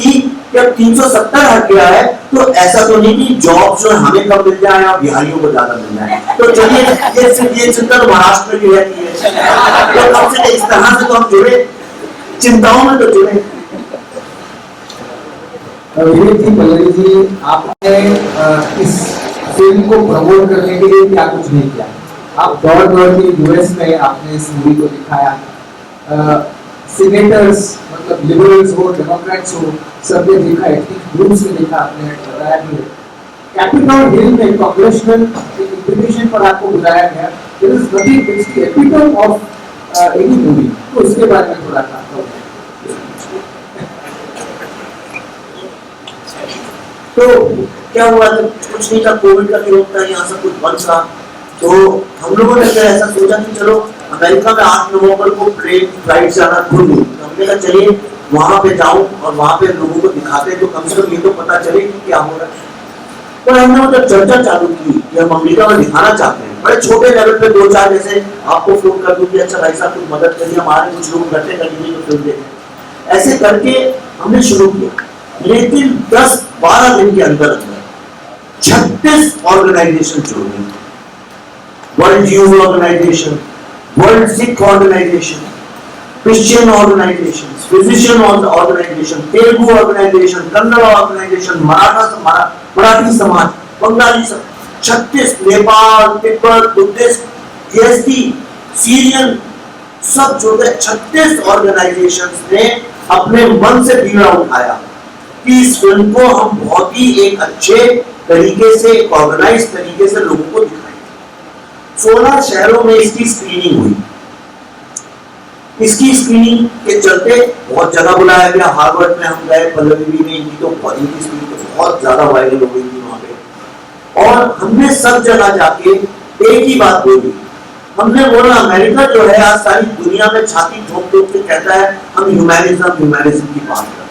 कि अब 370 हट गया है तो ऐसा तो नहीं कि जॉब जो हमें कम मिल जाए और बिहारियों को ज्यादा मिल जाए। तो चलिए ये चिंता तो महाराष्ट्र में भी रहती है, तो कम से इस तरह से तो हम जुड़े, चिंताओं में तो जुड़े। पल्लवी जी, आपने इस फिल्म को प्रमोट करने के लिए क्या कुछ नहीं किया? आप दौड़ के यूएस में आपने इस मूवी को दिखाया, सीनेटर्स मतलब लिबरल्स हो, डेमोक्रेट्स हो, सबने देखा, एथनिक ग्रुप्स ने देखा, आपने बताया भी है। कैपिटल हिल में कांग्रेसनल इन्विटेशन पर आपको बुलाया गया, there is nothing, it's the epitome of any movie, तो उसके बारे में थोड़ा सा। तो क्या हुआ, कुछ नहीं था, कोविड का विरोध था, यहाँ सब कुछ बंद था, तो हम लोगों ने ऐसा सोचा कि चलो अमेरिका में 8 नवंबर को प्लेन फ्लाइट जाना खुल गई, तो हमने कहा चलिए वहां पे जाऊं और वहां पे लोगों को दिखाते तो कम से कम ये तो पता चले कि क्या हो रहा है। तो हमने मतलब चर्चा चालू की कि हम अमेरिका में दिखाना चाहते हैं, बड़े छोटे लेवल पे 2-4, जैसे आपको फोन कर दूं कि अच्छा भाई साहब कुछ मदद करिए, हमारे कुछ लोग बैठे करेंगे तो फिल्म देखें, ऐसे करके हमने शुरू किया। लेकिन 10-12 दिन के अंदर 36 ऑर्गेनाइजेशन जुड़ गई, world youth organisation, world Sikh organisation, Christian organisation, physician organisation, Telugu organisation, Kannada organisation, Marathi समाज, बंगाली समाज, 36, Nepal, Tibet, Buddhist, EST, Syrian, सब जुड़ गए। 36 ऑर्गेनाइजेशंस ने अपने मन से बीड़ा उठाया कि इस फिल्म को हम बहुत ही एक अच्छे तरीके से, ऑर्गेनाइज तरीके से लोगों को दिखाएं। 16 शहरों में इसकी स्क्रीनिंग हुई। इसकी स्क्रीनिंग के चलते बहुत जगह बुलाया गया, हार्वर्ड में हम गए, पल्लवी भी ने, इनकी स्क्रीनिंग तो बहुत ज्यादा वायरल हो गई थी वहां पे, और हमने सब जगह जाके एक ही बात बोली। हमने बोला अमेरिका जो है आज सारी दुनिया में छाती ठोक के कहता है हम ह्यूमैनिज्म की बात करते हैं।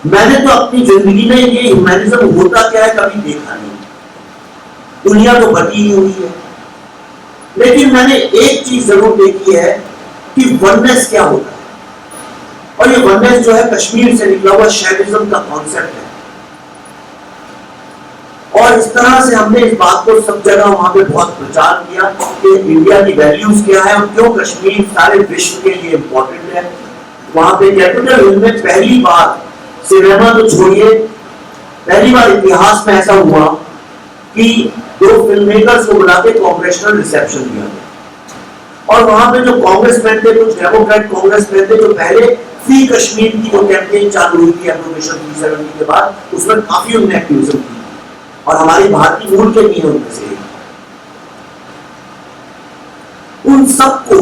मैंने तो अपनी जिंदगी में ये ह्यूमैनिज्म होता क्या है कभी देखा नहीं, दुनिया तो बटी ही हुई है, लेकिन मैंने एक चीज जरूर देखी है कि वननेस क्या होता है, और ये वननेस जो है कश्मीर से निकला हुआ शैविज्म का कॉन्सेप्ट है। और इस तरह से हमने इस बात को सब जगह वहां पे बहुत प्रचार किया कि इंडिया की वैल्यूज क्या है और क्यों कश्मीर सारे विश्व के लिए इंपॉर्टेंट है। वहां पे कैपिटल हिल में पहली बार, सिनेमा तो छोड़िए, पहली बार इतिहास में ऐसा हुआ कि 2 फिल्म मेकर्स को बुला के कांग्रेचुलर रिसेप्शन दिया गया। और वहां पे जो कांग्रेसमैन थे, कुछ डेमोक्रेट कांग्रेसमैन थे, जो पहले फ्री कश्मीर की जो कैंपेन चालू हुई थी एप्रोवेशन 370 के बाद, उसमें काफी उन्होंने एक्टिविज्म की और हमारी भारतीय मूल के भी है उनमें से। उन सबको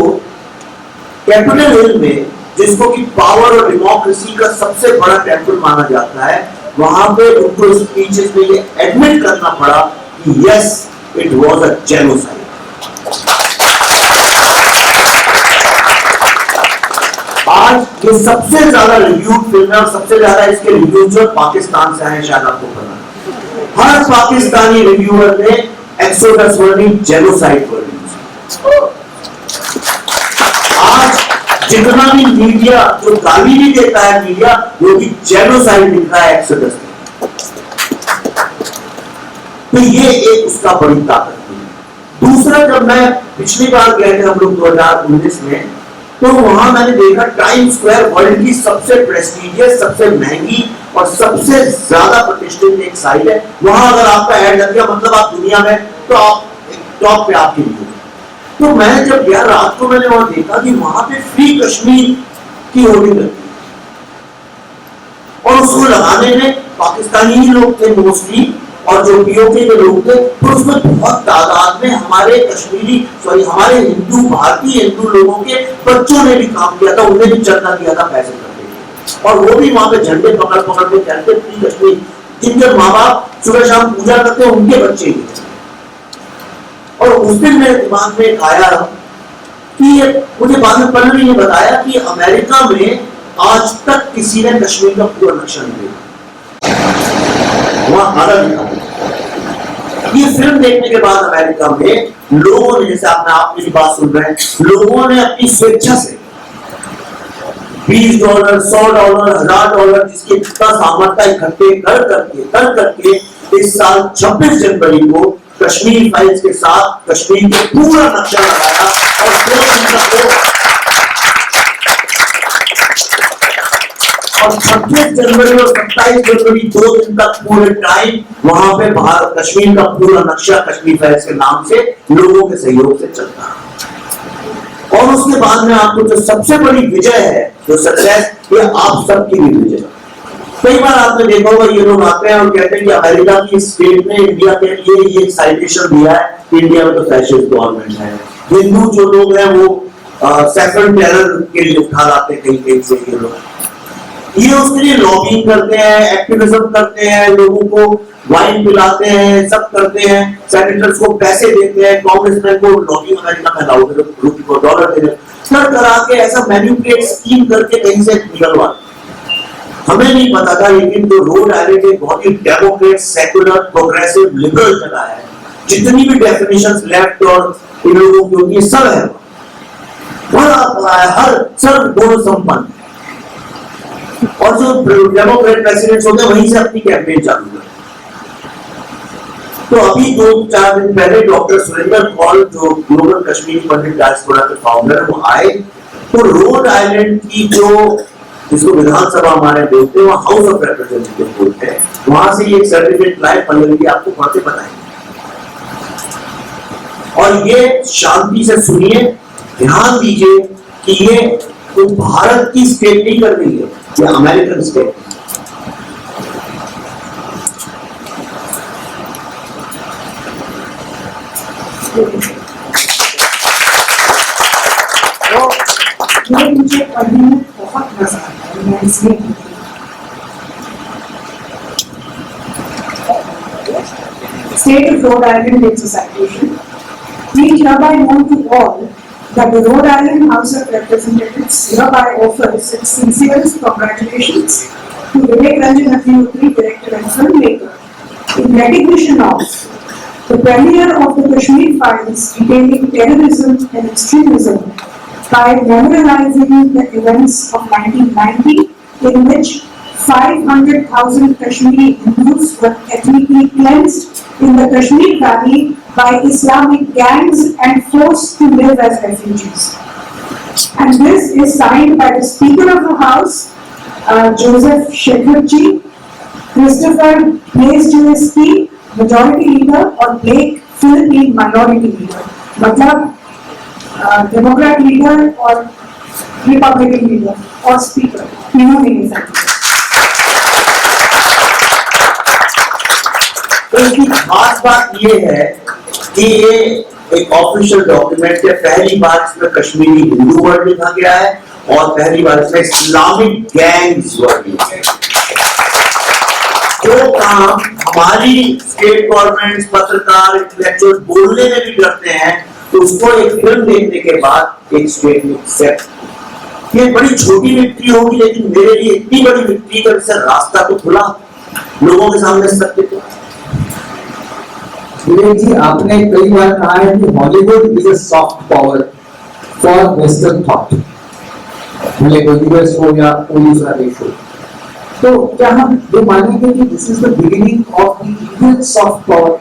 कैपिटल हिल में, जिसको कि पावर और डेमोक्रेसी का सबसे बड़ा टेंपल माना जाता है, वहां पे उनको स्पीचेस में ये एडमिट करना पड़ा कि yes it was a genocide. आज ये सबसे ज्यादा रिव्यूड फिल्म है और सबसे ज्यादा इसके रिव्यूज जो पाकिस्तान से आए, शायद आपको पता। हर पाकिस्तानी रिव्यूअर ने exodus word genocide word use. आज जितना भी मीडिया जो गाली भी देता है मीडिया, वो भी जेनोसाइड लिख रहा है एक्सोडस में। तो ये एक उसका बड़ी ताकत थी। दूसरा, जब मैं पिछली बार गए थे हम लोग 2019 में, तो वहां मैंने देखा टाइम स्क्वायर वर्ल्ड की सबसे प्रेस्टीजियस, सबसे महंगी और सबसे ज्यादा प्रतिष्ठित एक साइट है। वहां अगर आपका ऐड लग गया मतलब आप दुनिया में तो आप टॉप पे आपके लिए। तो मैं जब गया रात को, मैंने वहां देखा कि वहां पे फ्री कश्मीर की होर्डिंग लगी और उसको लगाने में पाकिस्तानी ही लोग थे मोस्टली, और जो पीओके के लोग थे, तो उसमें बहुत तादाद में हमारे हमारे हिंदू, भारतीय हिंदू लोगों के बच्चों ने भी काम किया था, उन्हें भी चंदा दिया था पैसे करके, और वो भी वहां पे झंडे पकड़ पकड़ के चलते फ्री कश्मीर। जिनके माँ बाप सुबह शाम पूजा करते उनके बच्चे ही। और उस दिन मेरे दिमाग में आया कि मुझे बाद में पढ़ने ने बताया कि अमेरिका में आज तक किसी ने कश्मीर का पूरा नक्शा नहीं देखा, वहां आधा दिखा। ये फिल्म देखने के बाद अमेरिका में लोगों ने, जैसे आप मेरी बात सुन रहे हैं, लोगों ने अपनी स्वेच्छा से $20, $100, $1000 जिसकी जितना सामर्थ्य इकट्ठे कर करके इस साल 26 जनवरी को कश्मीर फाइल्स के साथ कश्मीर का पूरा नक्शा लगाया और 26 जनवरी और 27 जनवरी 2 दिन तक पूरे टाइम वहां पे भारत कश्मीर का पूरा नक्शा कश्मीर फाइल्स के नाम से लोगों के सहयोग से चलता है। और उसके बाद में आपको जो सबसे बड़ी विजय है, जो सक्सेस, ये आप सबकी भी विजय। कई बार आपने देखा होगा ये लोग आते हैं और कहते हैं कि अमेरिका की स्टेट ने इंडिया के लिए ये साइटेशन दिया है कि इंडिया में तो फैशिस्ट गवर्नमेंट है। हिंदू जो लोग हैं वो सेकंड टेरर के लिए उठा लाते हैं कहीं से ये लोग, ये उसके लिए लॉबिंग करते हैं, एक्टिविज्म करते हैं, लोगों को वाइन पिलाते हैं, सब करते हैं, सेनेटर्स को पैसे देते हैं, कांग्रेसमैन को लॉबिंग अमेरिका में लाओगे को $, दे रहे, सर करा के ऐसा मैन्युपुलेट स्कीम करके कहीं से निकलवा। हमें नहीं पता था, लेकिन जो रोड आइलैंड एक बहुत ही डेमोक्रेट, सेकुलर, प्रोग्रेसिव, लिबरल जगह है, जितनी भी डेफिनेशंस लेफ्ट और इन लोगों की होती है सब है, बड़ा है, हर सर्व गुण संपन्न। और जो डेमोक्रेट प्रेसिडेंट्स होते हैं वहीं से अपनी कैंपेन चालू कर। तो अभी 2-4 दिन पहले डॉक्टर सुरेंद्र कौल, जो ग्लोबल कश्मीरी पंडित डायस्पोरा के फाउंडर, वो आए तो रोड आइलैंड की जो, जिसको विधानसभा हमारे बोलते हैं, हाउस ऑफ रिप्रेजेंटेटिव बोलते हैं, वहां से ये सर्टिफिकेट लाए, पल्लवी आपको पढ़ते बताएंगे। और ये शांति से सुनिए, ध्यान दीजिए कि ये तो भारत की स्टेट नहीं कर रही है, ये अमेरिकन स्टेट। तो ये मुझे पढ़ने में बहुत मजा आता है, मैं इसलिए State of Rhode Island takes a citation. We hereby know to all that the Rhode Island House of Representatives hereby offers its sincerest congratulations to Vivek Ranjan Agnihotri, director and filmmaker, in recognition of the premiere of the Kashmir Files detailing terrorism and extremism by memorializing the events of 1990, in which 500,000 Kashmiri Hindus were ethnically cleansed in the Kashmir Valley by Islamic gangs and forced to live as refugees. And this is signed by the Speaker of the House, Joseph Shekhar Ji, Christopher Blaise Gillespie, majority leader और black Philippine minority leader, मतलब Democrat leader और Republican leader और speaker, तीनों में ये सब। इसकी खास बात ये है कि ये एक ऑफिशियल डॉक्यूमेंट है, पहली बार इसमें कश्मीरी हिंदू वर्ड लिखा गया है और पहली बार इसमें इस्लामिक गैंग्स वर्ड लिखा है। जो काम हमारी स्टेट गवर्नमेंट, पत्रकार, इंटेलेक्चुअल बोलने में भी करते हैं, तो उसको एक फिल्म देखने के बाद एक स्टेट में एक्सेप्ट। ये बड़ी छोटी विक्ट्री होगी, लेकिन मेरे लिए इतनी बड़ी विक्ट्री का इससे रास्ता तो खुला लोगों के सामने सत्य को। विवेक जी, आपने कई बार कहा है कि Hollywood is a soft power for western thought, भले वो यूएस हो या कोई दूसरा देश हो। तो क्या हम ये मानेंगे कि this is the beginning of the Indian soft power?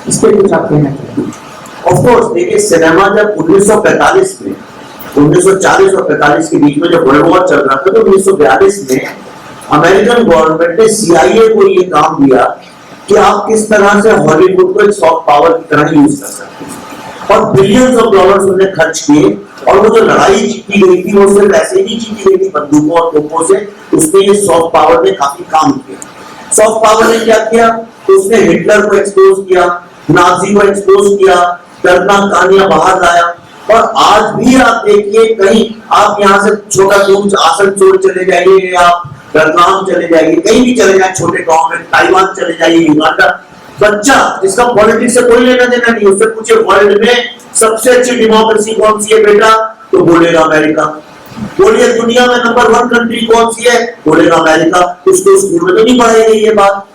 इस पे कुछ आप कहना चाहिए? ऑफ कोर्स, देखिए सिनेमा जब 1945 में 1940 और 45 के बीच में जब वर्ल्ड वॉर चल रहा था, तो 1942 में अमेरिकन गवर्नमेंट ने CIA को ये काम दिया कि आप किस तरह से हॉलीवुड को एक सॉफ्ट पावर की तरह यूज कर सकते हैं, और बिलियंस ऑफ डॉलर्स उन्होंने खर्च किए। और वो जो लड़ाई जीती गई थी, वो सिर्फ ऐसे ही जीती गई थी बंदूकों और तोपों से, उसमें ये सॉफ्ट पावर ने काफी काम किया। सॉफ्ट पावर ने क्या किया? तो उसने हिटलर को एक्सपोज किया, नाजी को एक्सपोज किया, दर्दनाक कहानियां बाहर लाया। और आज भी आप देखिए, कहीं आप यहाँ से छोटा दूर आसनसोल चले जाइए, आप रतलाम चले जाइए, कहीं भी चले जाए छोटे गांव में, ताइवान चले जाइए, युगांडा, बच्चा जिसका पॉलिटिक्स से कोई लेना देना नहीं, उससे पूछे वर्ल्ड में सबसे अच्छी डेमोक्रेसी कौन सी है बेटा, तो बोलेगा अमेरिका। बोलिए दुनिया में नंबर 1 कंट्री कौन सी है, बोलेगा अमेरिका। उसको स्कूल में तो नहीं पढ़ाई गई ये बात,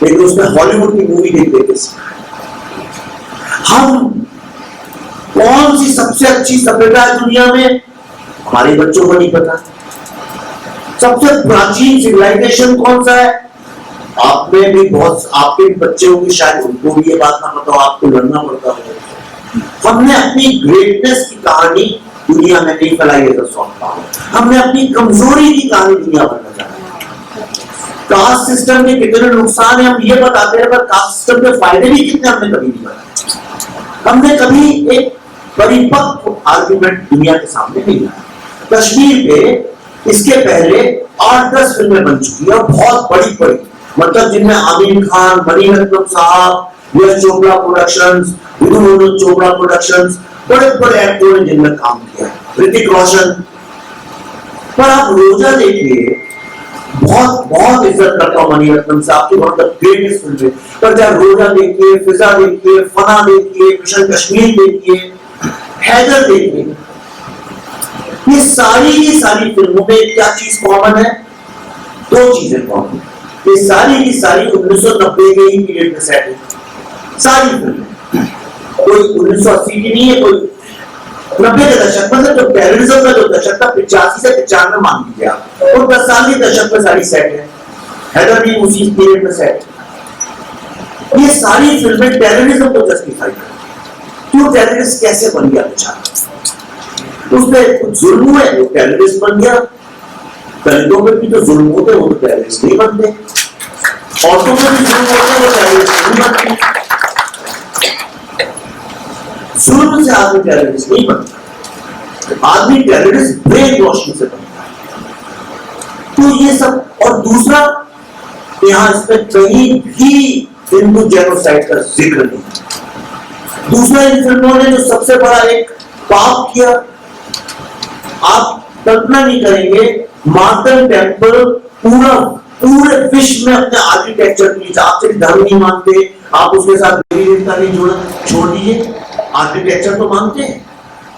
लेकिन उसने हॉलीवुड की मूवी देख देते हम कौन सी सबसे अच्छी सभ्यता है दुनिया में, हमारे बच्चों को नहीं पता। सबसे प्राचीन सिविलाइजेशन कौन सा है, आप में भी बहुत, आपके बच्चे होंगे शायद, उनको भी ये बात ना पता हो, आपको लड़ना पड़ता है। हमने अपनी ग्रेटनेस की कहानी दुनिया में नहीं फैलाई है, हमने अपनी कमजोरी की कहानी दुनिया भर में फैलाई। कास्ट सिस्टम के कितने नुकसान है हम ये बताते हैं, पर कास्ट सिस्टम के फायदे भी कितने हमने कभी नहीं बताए। हमने कभी एक परिपक्व आर्गुमेंट दुनिया के सामने नहीं लाया। कश्मीर पे इसके पहले 8-10 फिल्में बन चुकी है, और बहुत बड़ी बड़ी, मतलब जिनमें आमिर खान, मणिरत्नम साहब, यश चोपड़ा प्रोडक्शंस, विनोद चोपड़ा प्रोडक्शंस, बड़े बड़े एक्टरों ने जिनमें काम किया है, ऋतिक रोशन। पर आप रोजा देखिए, बहुत बहुत इज्जत करता हूं मणिरत्नम साहब की, बहुत ग्रेटेस्ट फिल्म है, पर जब रोजा देखिए, फिजा देखिए, फना देखिए, मिशन कश्मीर देखिए, हैदर देखिए, ये सारी की सारी फिल्मों में क्या चीज कॉमन है? 2 चीजें कॉमन। ये सारी की सारी 1990 के ही पीरियड में सेट है, सारी फिल्में। कोई 1980 की नहीं है, कोई 90 के दशक, मतलब जो टेररिज्म का जो दशक था 85 से 95 मान लीजिए आप, और 10 साल के दशक में सारी सेट है। हैदर भी उसी पीरियड में सेट है। ये सारी फिल्में टेररिज्म को जस्टिफाई करती। क्यों टेररिस्ट कैसे बन गया बेचारा? उसमें कुछ जुल्म हुए, वो टेररिस्ट बन गया। दलितों पे भी तो जुल्म होते, वो तो टेररिस्ट नहीं बनते। औरतों पे भी जुल्म होते, वो टेररिस्ट नहीं बनते। जुल्म से आदमी टेररिस्ट नहीं बनता, आदमी टेररिस्ट ब्रेन वॉशिंग से बनता है। तो ये सब, और दूसरा, यहां इसमें कहीं भी हिंदू जेनोसाइड का जिक्र नहीं। दूसरा, इन फिल्मों ने जो सबसे बड़ा एक पाप किया, आप कल्पना नहीं करेंगे, मार्टन टेम्पल पूरे विश्व में अपने आर्किटेक्चर की, आप सिर्फ धर्म नहीं मानते, आप उसके साथ देवी देवता नहीं जोड़ा, छोड़ दीजिए, आर्किटेक्चर तो मानते हैं।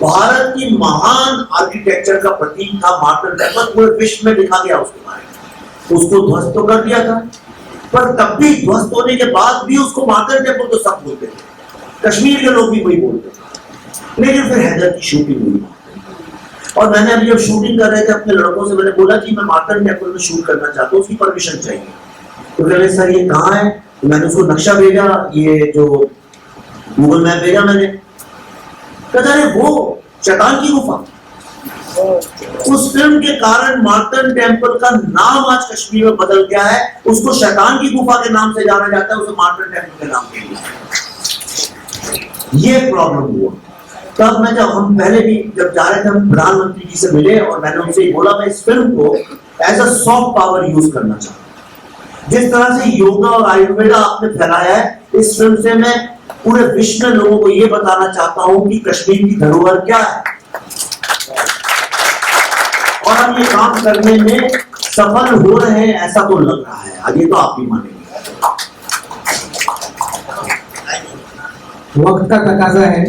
भारत की महान आर्किटेक्चर का प्रतीक था मार्टन टेम्पल, पूरे विश्व में दिखा गया उसके बारे में। उसको ध्वस्त तो कर दिया था, पर तब भी ध्वस्त होने के बाद भी उसको मार्टन टेम्पल तो सब बोलते थे, कश्मीर के लोग भी वही बोलते थे। लेकिन फिर हैदर की शूटिंग हुई, और मैंने अभी जब शूटिंग कर रहे थे अपने लड़कों से, मैंने बोला कि मैं मार्टन टेम्पल में शूट करना चाहता हूँ, उसकी परमिशन चाहिए। तो कहते सर ये कहाँ है? तो मैंने उसको नक्शा भेजा, ये जो गूगल मैप भेजा मैंने, कहता है वो शैतान की गुफा। उस फिल्म के कारण मार्टन टेम्पल का नाम आज कश्मीर में बदल गया है। उसको शैतान की गुफा के नाम से जाना जाता है, उसे मार्टन टेम्पल के नाम से ये प्रॉब्लम हुआ। तब मैं जब हम पहले भी जब जा रहे थे, हम प्रधानमंत्री जी से मिले और मैंने उनसे बोला मैं इस फिल्म को as a soft power use करना चाहता हूं। जिस तरह से योगा और आयुर्वेदा आपने फैलाया है, इस फिल्म से मैं पूरे विश्व में लोगों को यह बताना चाहता हूं कि कश्मीर की धरोहर क्या है, और हम ये काम करने में सफल हो रहे हैं ऐसा तो लग रहा है। आगे तो आप भी मानेंगे। वक्त का तकाजा है।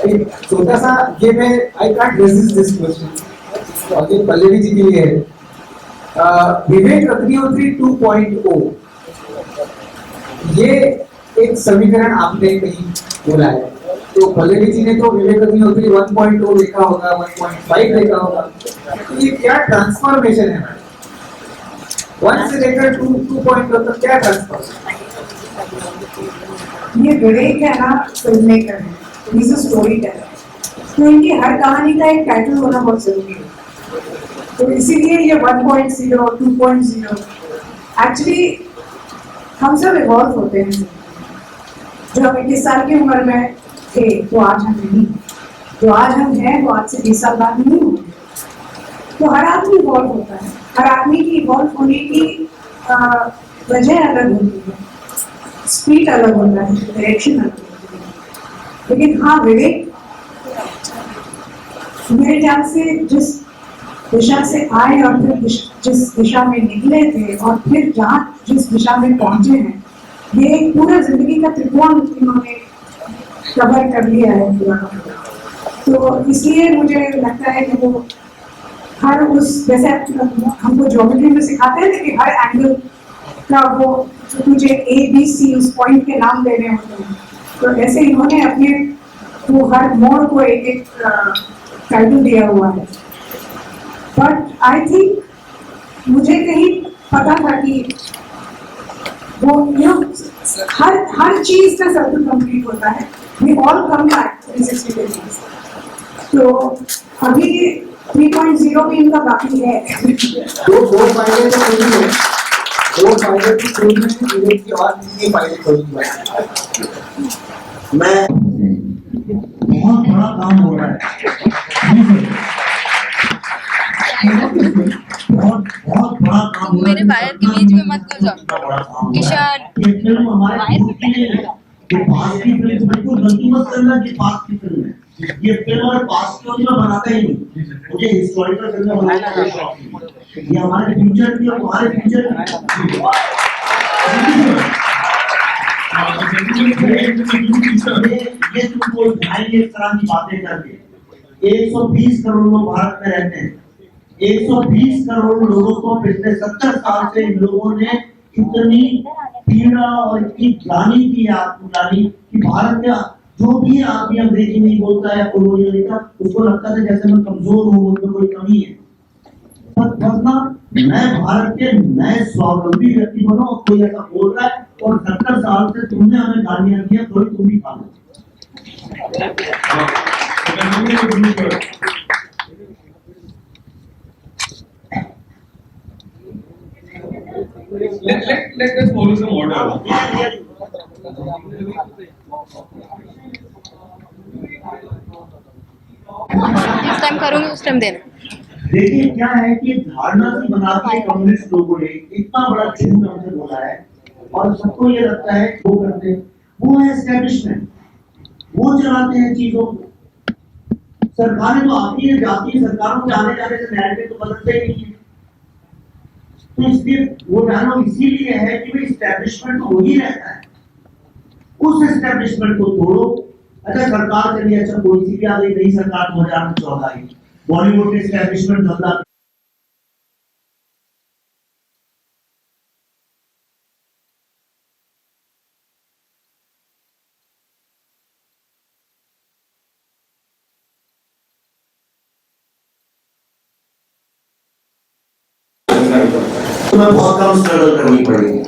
एक छोटा सा ये मैं I can't resist this question और ये पल्लवी जी के लिए है। विवेक अग्निहोत्री 2.0 ये एक समीकरण आपने कहीं बोला है, तो पल्लवी जी ने तो विवेक अग्निहोत्री 1.0 देखा होगा, 1.5 देखा होगा, तो ये क्या ट्रांसफॉर्मेशन है? 1 से लेकर 2.0 तक क्या ट्रांसफॉर्मेशन? ये विवेक है ना, फिल्म मेकर है, इज अ स्टोरी टेलर, तो इनकी हर कहानी का एक टाइटल होना बहुत जरूरी है। तो इसीलिए ये 1.0 2.0 एक्चुअली हम सब इवॉल्व होते हैं। जो हम 21 साल की उम्र में थे तो आज हम नहीं, जो आज हम हैं वो आज से 20 साल बाद नहीं होंगे। तो हर आदमी इवॉल्व होता है, हर आदमी की इवॉल्व होने की वजह अलग होती है, स्पीड अलग होता है, डायरेक्शन अलग होती है। लेकिन हाँ, विवेक मेरे ख्याल से जिस दिशा से आए और फिर जिस दिशा में निकले थे और फिर जहाँ जिस दिशा में पहुंचे हैं, ये एक पूरा जिंदगी का त्रिकोण इन्होंने कवर कर लिया है पूरा। तो इसलिए मुझे लगता है कि वो हर उस, जैसे हमको ज्योमेट्री में सिखाते हैं कि हर एंगल का वो मुझे ABC उस पॉइंट के नाम देने होते हैं, तो ऐसे इन्होंने अपने वो हर मोड़ को एक एक टाइटल दिया हुआ है। बट आई थिंक मुझे कहीं पता था कि वो हर चीज का सर्कल कंप्लीट होता है। We all come back 360 degrees. तो अभी 3.0 भी इनका बाकी है। दो फायदे तो खुद ही है, दो फायदे तो खुद में विवेक की और कितने फायदे खुद में। मैं बहुत बड़ा काम हो रहा है, बहुत बड़ा काम हो रहा है। मेरे वायर के बीच में मत घुस जाओ किशन। ये फिल्म हमारे ये पास की फिल्म, बिल्कुल गलती मत करना कि पास की फिल्म है। ये फिल्म हमारे पास की होती मैं बनाता ही नहीं, मुझे हिस्टोरिकल फिल्म बनाने का शौक है। ये हमारे फ्यूचर की और तुम्हारे फ्यूचर की ये तुमको ढाई इस तरह की बातें करके 120 करोड़ लोग भारत में रहते हैं। 120 करोड़ लोगों को पिछले 70 साल से इन लोगों ने इतनी पीड़ा और इतनी ग्लानि की, आत्मग्लानि की भारत का जो भी आदमी अंग्रेजी नहीं बोलता है, कोलोनियल का, उसको लगता है जैसे मैं कमजोर हूँ, मुझमें कोई कमी है। वरना मैं भारत के नए स्वावलंबी व्यक्ति बनो, कोई ऐसा बोल रहा है और 70 साल से तुमने हमें गालियां दिया, थोड़ी तुम भी खा लो। Let us follow some order. जिस टाइम करूंगी उस टाइम देना। देखिए क्या है कि धारणा से बना के कम्युनिस्ट लोगों ने इतना बड़ा झूठ हमसे बोला है और सबको ये लगता है वो करते हैं, वो है एस्टेब्लिशमेंट, वो चलाते हैं चीजों को। सरकारें तो आती है जाती है, सरकारों के आने जाने से नैरेटिव तो बदलते ही नहीं है। तो इसलिए वो डायलॉग इसीलिए है कि भाई एस्टेब्लिशमेंट तो वही रहता है, उस एस्टेब्लिशमेंट को तोड़ो। अच्छा सरकार चलिए, अच्छा कोई सी भी आ गई नई सरकार 2014 आई, बॉलीवुड के एस्टेब्लिशमेंट बदला, तुम्हें बहुत कम स्ट्रगल करनी पड़ेगी।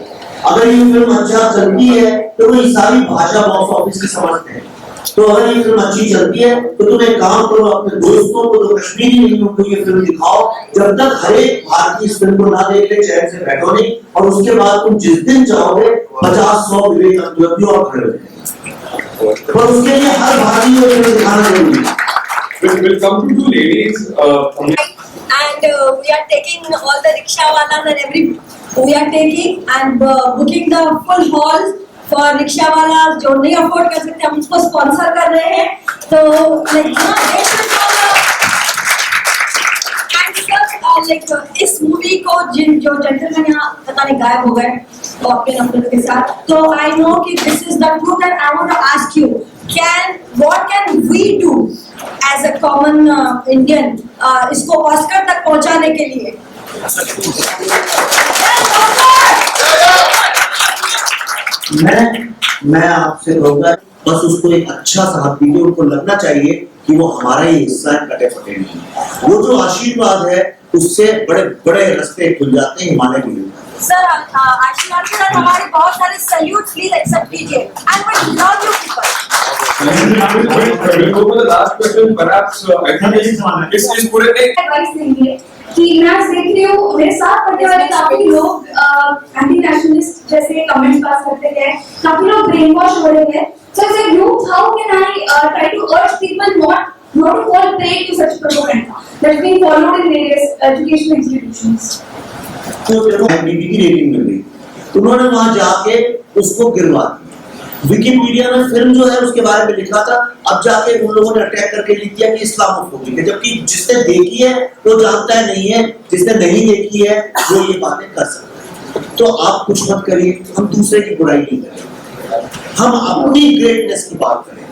अगर ये फिल्म अच्छा चलती है तो वो सारी भाषा बॉक्स ऑफिस की समझते हैं। तो अगर ये फिल्म अच्छी चलती है तो तुम एक काम करो, अपने दोस्तों को जो कश्मीरी नहीं उनको ये फिल्म दिखाओ। जब तक हर एक भारतीय इस फिल्म को ना देख ले चैन से बैठो नहीं, और उसके बाद तुम जिस दिन चाहोगे 50-100 विवेक और खड़े हो, पर उसके लिए हर भारतीय को फिल्म दिखाना जरूरी है। We'll come to two ladies. And we are taking all the rickshaw walas and we are taking and booking the full halls for rickshaw walas जो नहीं afford कर सकते, हम उसको sponsor कर रहे हैं। तो like like इस मूवी को जो जेंटलमैन यहाँ पता नहीं गायब हो गए अपने नंबर के साथ, तो I know कि this is the truth and I want to ask you, what can we do as a common Indian इसको ऑस्कर तक पहुंचाने के लिए? मैं आपसे कहूँगा बस उसको एक अच्छा सा हाथ दीजिए, उनको लगना चाहिए कि वो हमारा ही हिस्सा है, कटे फटे नहीं। वो जो आशीर्वाद है उससे बड़े बड़े रास्ते खुल जाते हैं हिमालय के लिए। सर आशीर्वाद के साथ हमारे बहुत सारे सैल्यूट प्लीज एक्सेप्ट कीजिए and we love you people. We'll go for the last question. Perhaps I think इस पूरे एडवाइस देंगे कि मैं देख रही हूँ मेरे साथ पढ़ने वाले काफी लोग एंटी नेशनलिस्ट जैसे कमेंट्स पास करते हैं, काफी लोग ब्रेन वॉश हो रहे हैं। So as a youth, how can I try to urge people not to fall prey to such propaganda that's being followed in various educational institutions? तो देखो एमबीबी की रेटिंग मिल गई, उन्होंने वहां जाके उसको गिरवा दिया। विकिपीडिया में फिल्म जो है उसके बारे में लिखा था, अब जाके उन लोगों ने अटैक करके लिख दिया कि इस्लामोफोबिक है, जबकि जिसने देखी है वो जानता है नहीं है, जिसने नहीं देखी है वो ये बातें कर सकता है। तो आप कुछ मत करिए, हम दूसरे की बुराई नहीं करेंगे, हम अपनी ग्रेटनेस की बात करेंगे।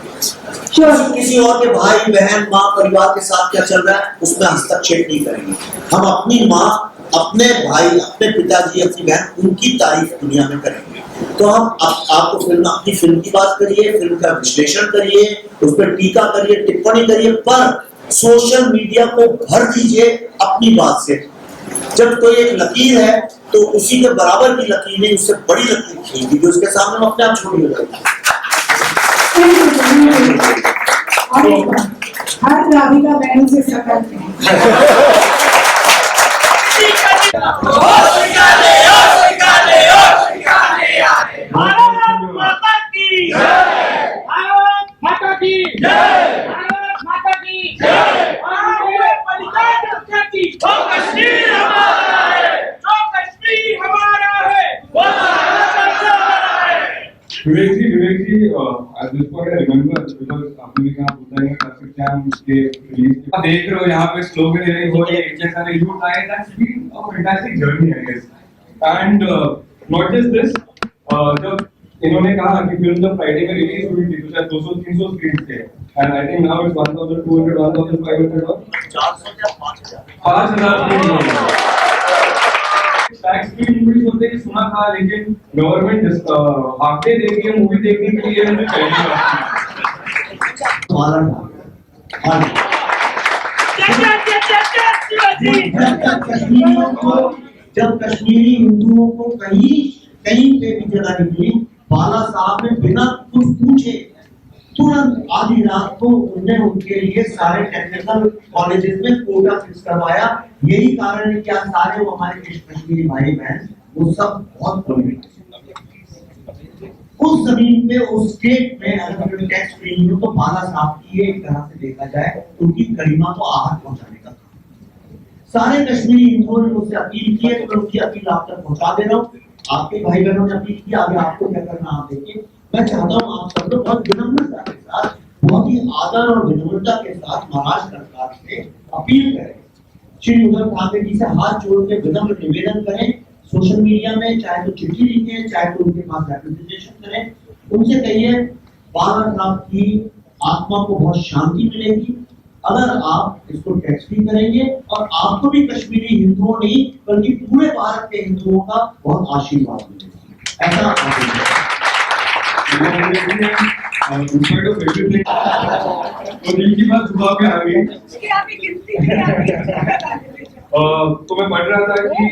किसी और के भाई बहन माँ परिवार के साथ क्या चल रहा है उसमें हस्तक्षेप नहीं करेंगे। हम अपनी माँ, अपने भाई, अपने पिताजी, अपनी बहन, उनकी तारीफ दुनिया में करेंगे। तो हम आपको अपनी फिल्म की बात करिए, फिल्म का विश्लेषण करिए, उस पर टीका करिए, टिप्पणी करिए, पर सोशल मीडिया को भर दीजिए अपनी बात से। जब कोई एक लकीर है तो उसी के बराबर की लकीर नहीं, उससे बड़ी लकीर खींच दीजिए, उसके सामने हम अपने आप छोटी हो जाएगी। हर राधिका बहन से सकते हैं। भारत माता की जय, भारत माता की जय, भारत माता की जय। तो कश्मीर हमारा है, जो कश्मीर हमारा है वो हमारा है। विवेक जी, at this point I remember because आपने भी कहा होता है क्लासिक चैम के रिलीज देख रहे हो यहाँ पे स्लोगन ये हो रही है, इतने सारे यूथ आए, that's been a fantastic journey I guess, and not just this, जब इन्होंने कहा कि फिल्म जब फ्राइडे में रिलीज हुई थी तो शायद 200-300 स्क्रीन थे, and I think now it's 1200 1500 और 5000 टैक्स फ्री मूवीज होते हैं सुना था, लेकिन गवर्नमेंट हाफ डे देती है मूवी देखने के लिए, मुझे पहली बार जब कश्मीरी हिंदुओं को कहीं पे भी जगह नहीं मिली, बाला साहब ने बिना कुछ पूछे तुरंत आधी रात को उन्होंने उनके लिए सारे टेक्निकल कॉलेजेस में कोटा फिक्स करवाया। यही कारण है कि आज सारे वो हमारे कश्मीरी भाई बहन वो सब बहुत बड़े उस जमीन पे उस स्टेट में अगर टैक्स फ्री हो तो बाला साहब की एक तरह से देखा जाए उनकी गरिमा को आहत पहुंचाने का सारे कश्मीरी हिंदुओं ने मुझसे अपील की है, तो मैं उनकी अपील आप तक पहुंचा दे रहा हूँ। आपके भाई बहनों ने अपील की, आगे आपको क्या करना आप देखिए। मैं चाहता हूँ आप सब लोग बहुत विनम्रता के साथ, बहुत ही आदर और विनम्रता के साथ महाराष्ट्र सरकार से अपील करें, श्री उद्धव ठाकरे जी से हाथ जोड़ के विनम्र निवेदन करें, सोशल मीडिया में चाहे तो चिट्ठी लिखें, चाहे तो उनके पास रिप्रेजेंटेशन करें, उनसे कहिए बाला साहब की आत्मा को बहुत शांति मिलेगी अगर आप इसको टैक्स फ्री करेंगे, और आपको भी कश्मीरी हिंदुओं नहीं बल्कि पूरे भारत के हिंदुओं का बहुत आशीर्वाद मिलेगा। ऐसा तो दिल की बात जुबान पे आ गई। तो मैं पढ़ रहा था कि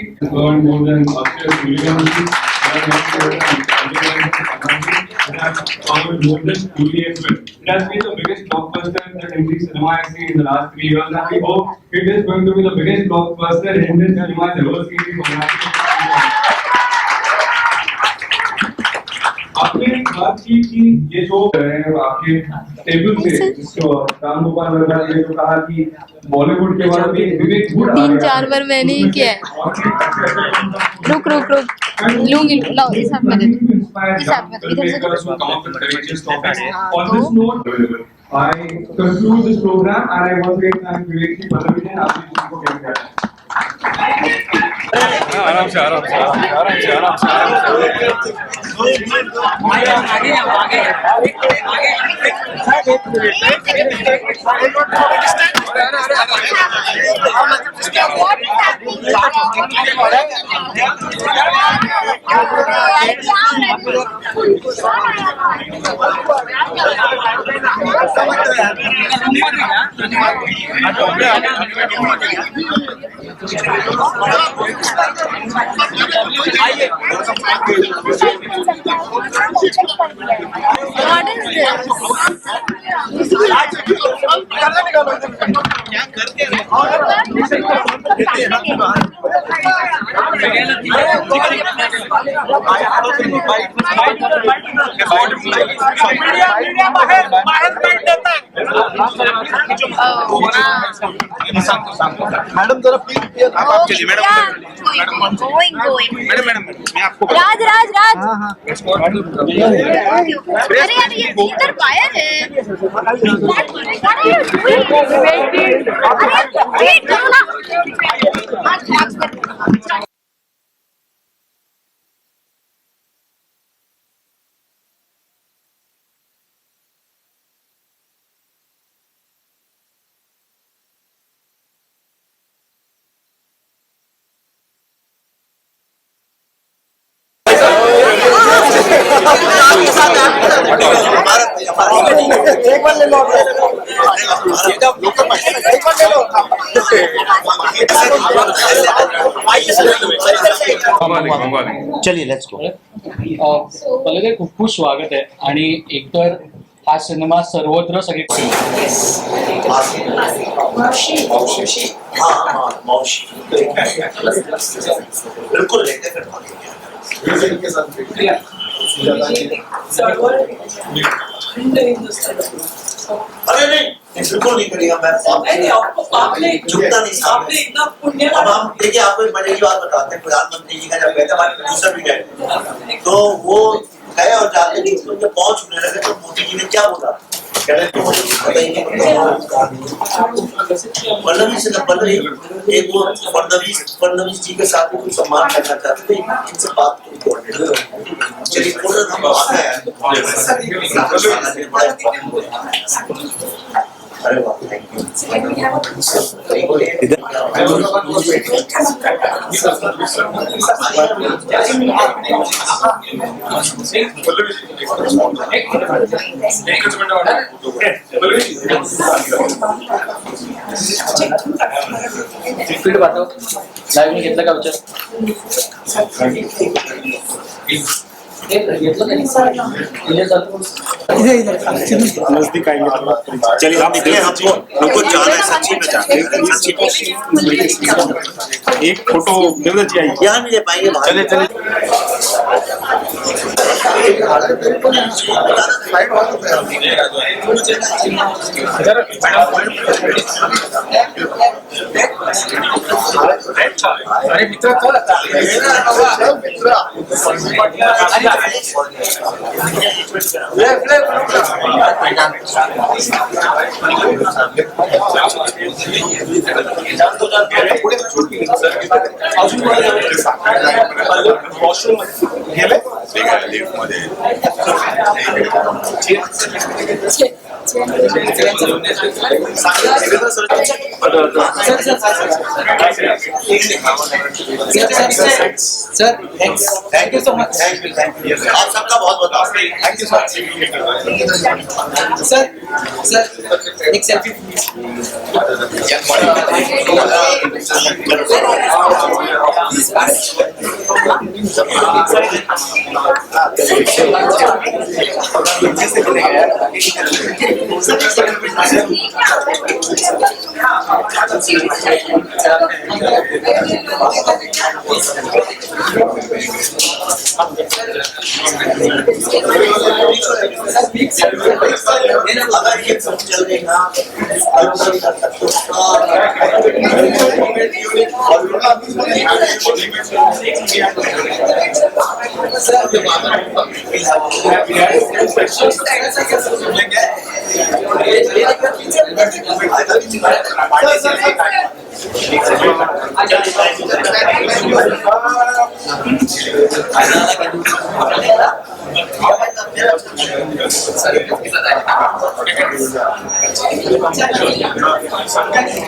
It has powered Golden Jubilee as well. It has been the biggest blockbuster that Hindi cinema has seen in the last 3 years, and we hope it is going to be the biggest blockbuster Indian cinema has ever seen. आपने बात की कि ये जो आपके table से जिसको राम गोपाल वर्मा ने जो कहा कि बॉलीवुड के बाद भी विवेक गुड 3-4 बार मैंने ही किया है। रुक लूंगी, लाओ इस हाथ में दे दो, इस हाथ में इधर से On this note, I conclude this program and I want to thank Vivek ji, Pallavi ji and Ashish ji for getting that. आराम से What is मैडम जरा प्लीज आप चलिए मैडम मैडम मैं आपको राज अरे यार ये इधर पाया है। वेट करो ना। एक बार ले लो चलिए लेट्स गो। पहिले खूप खूप स्वागत आहे आणि एकतर हा सिनेमा सर्वत्र सगळे बिल्कुल अरे नहीं बिल्कुल नहीं करेगा मैं झुकता नहीं सामने। अब हम देखिए आपको एक मजे की बात बताते हैं। प्रधानमंत्री जी का जब गए थे हमारे प्रोड्यूसर भी गए तो वो गए और जाते नहीं जब पहुंच होने लगे तो मोदी जी ने क्या बोला फडणवीस जी के साथ कुछ सम्मान करना चाहते थे इनसे बात चलिए अरे वाह स्पीड पाठव लाईव्ह घेतलं का विचार नजदीक आएंगे चलिए हम निकले हमको जाना है सच्ची में जाना है एक फोटो देवदत्त जी आइए यहाँ नहीं ले पाएंगे चले चले अरे मित्र sir thank you so much thank you आप सबका बहुत बहुत थैंक यू सर एक सेल्फी प्लीज Sorry.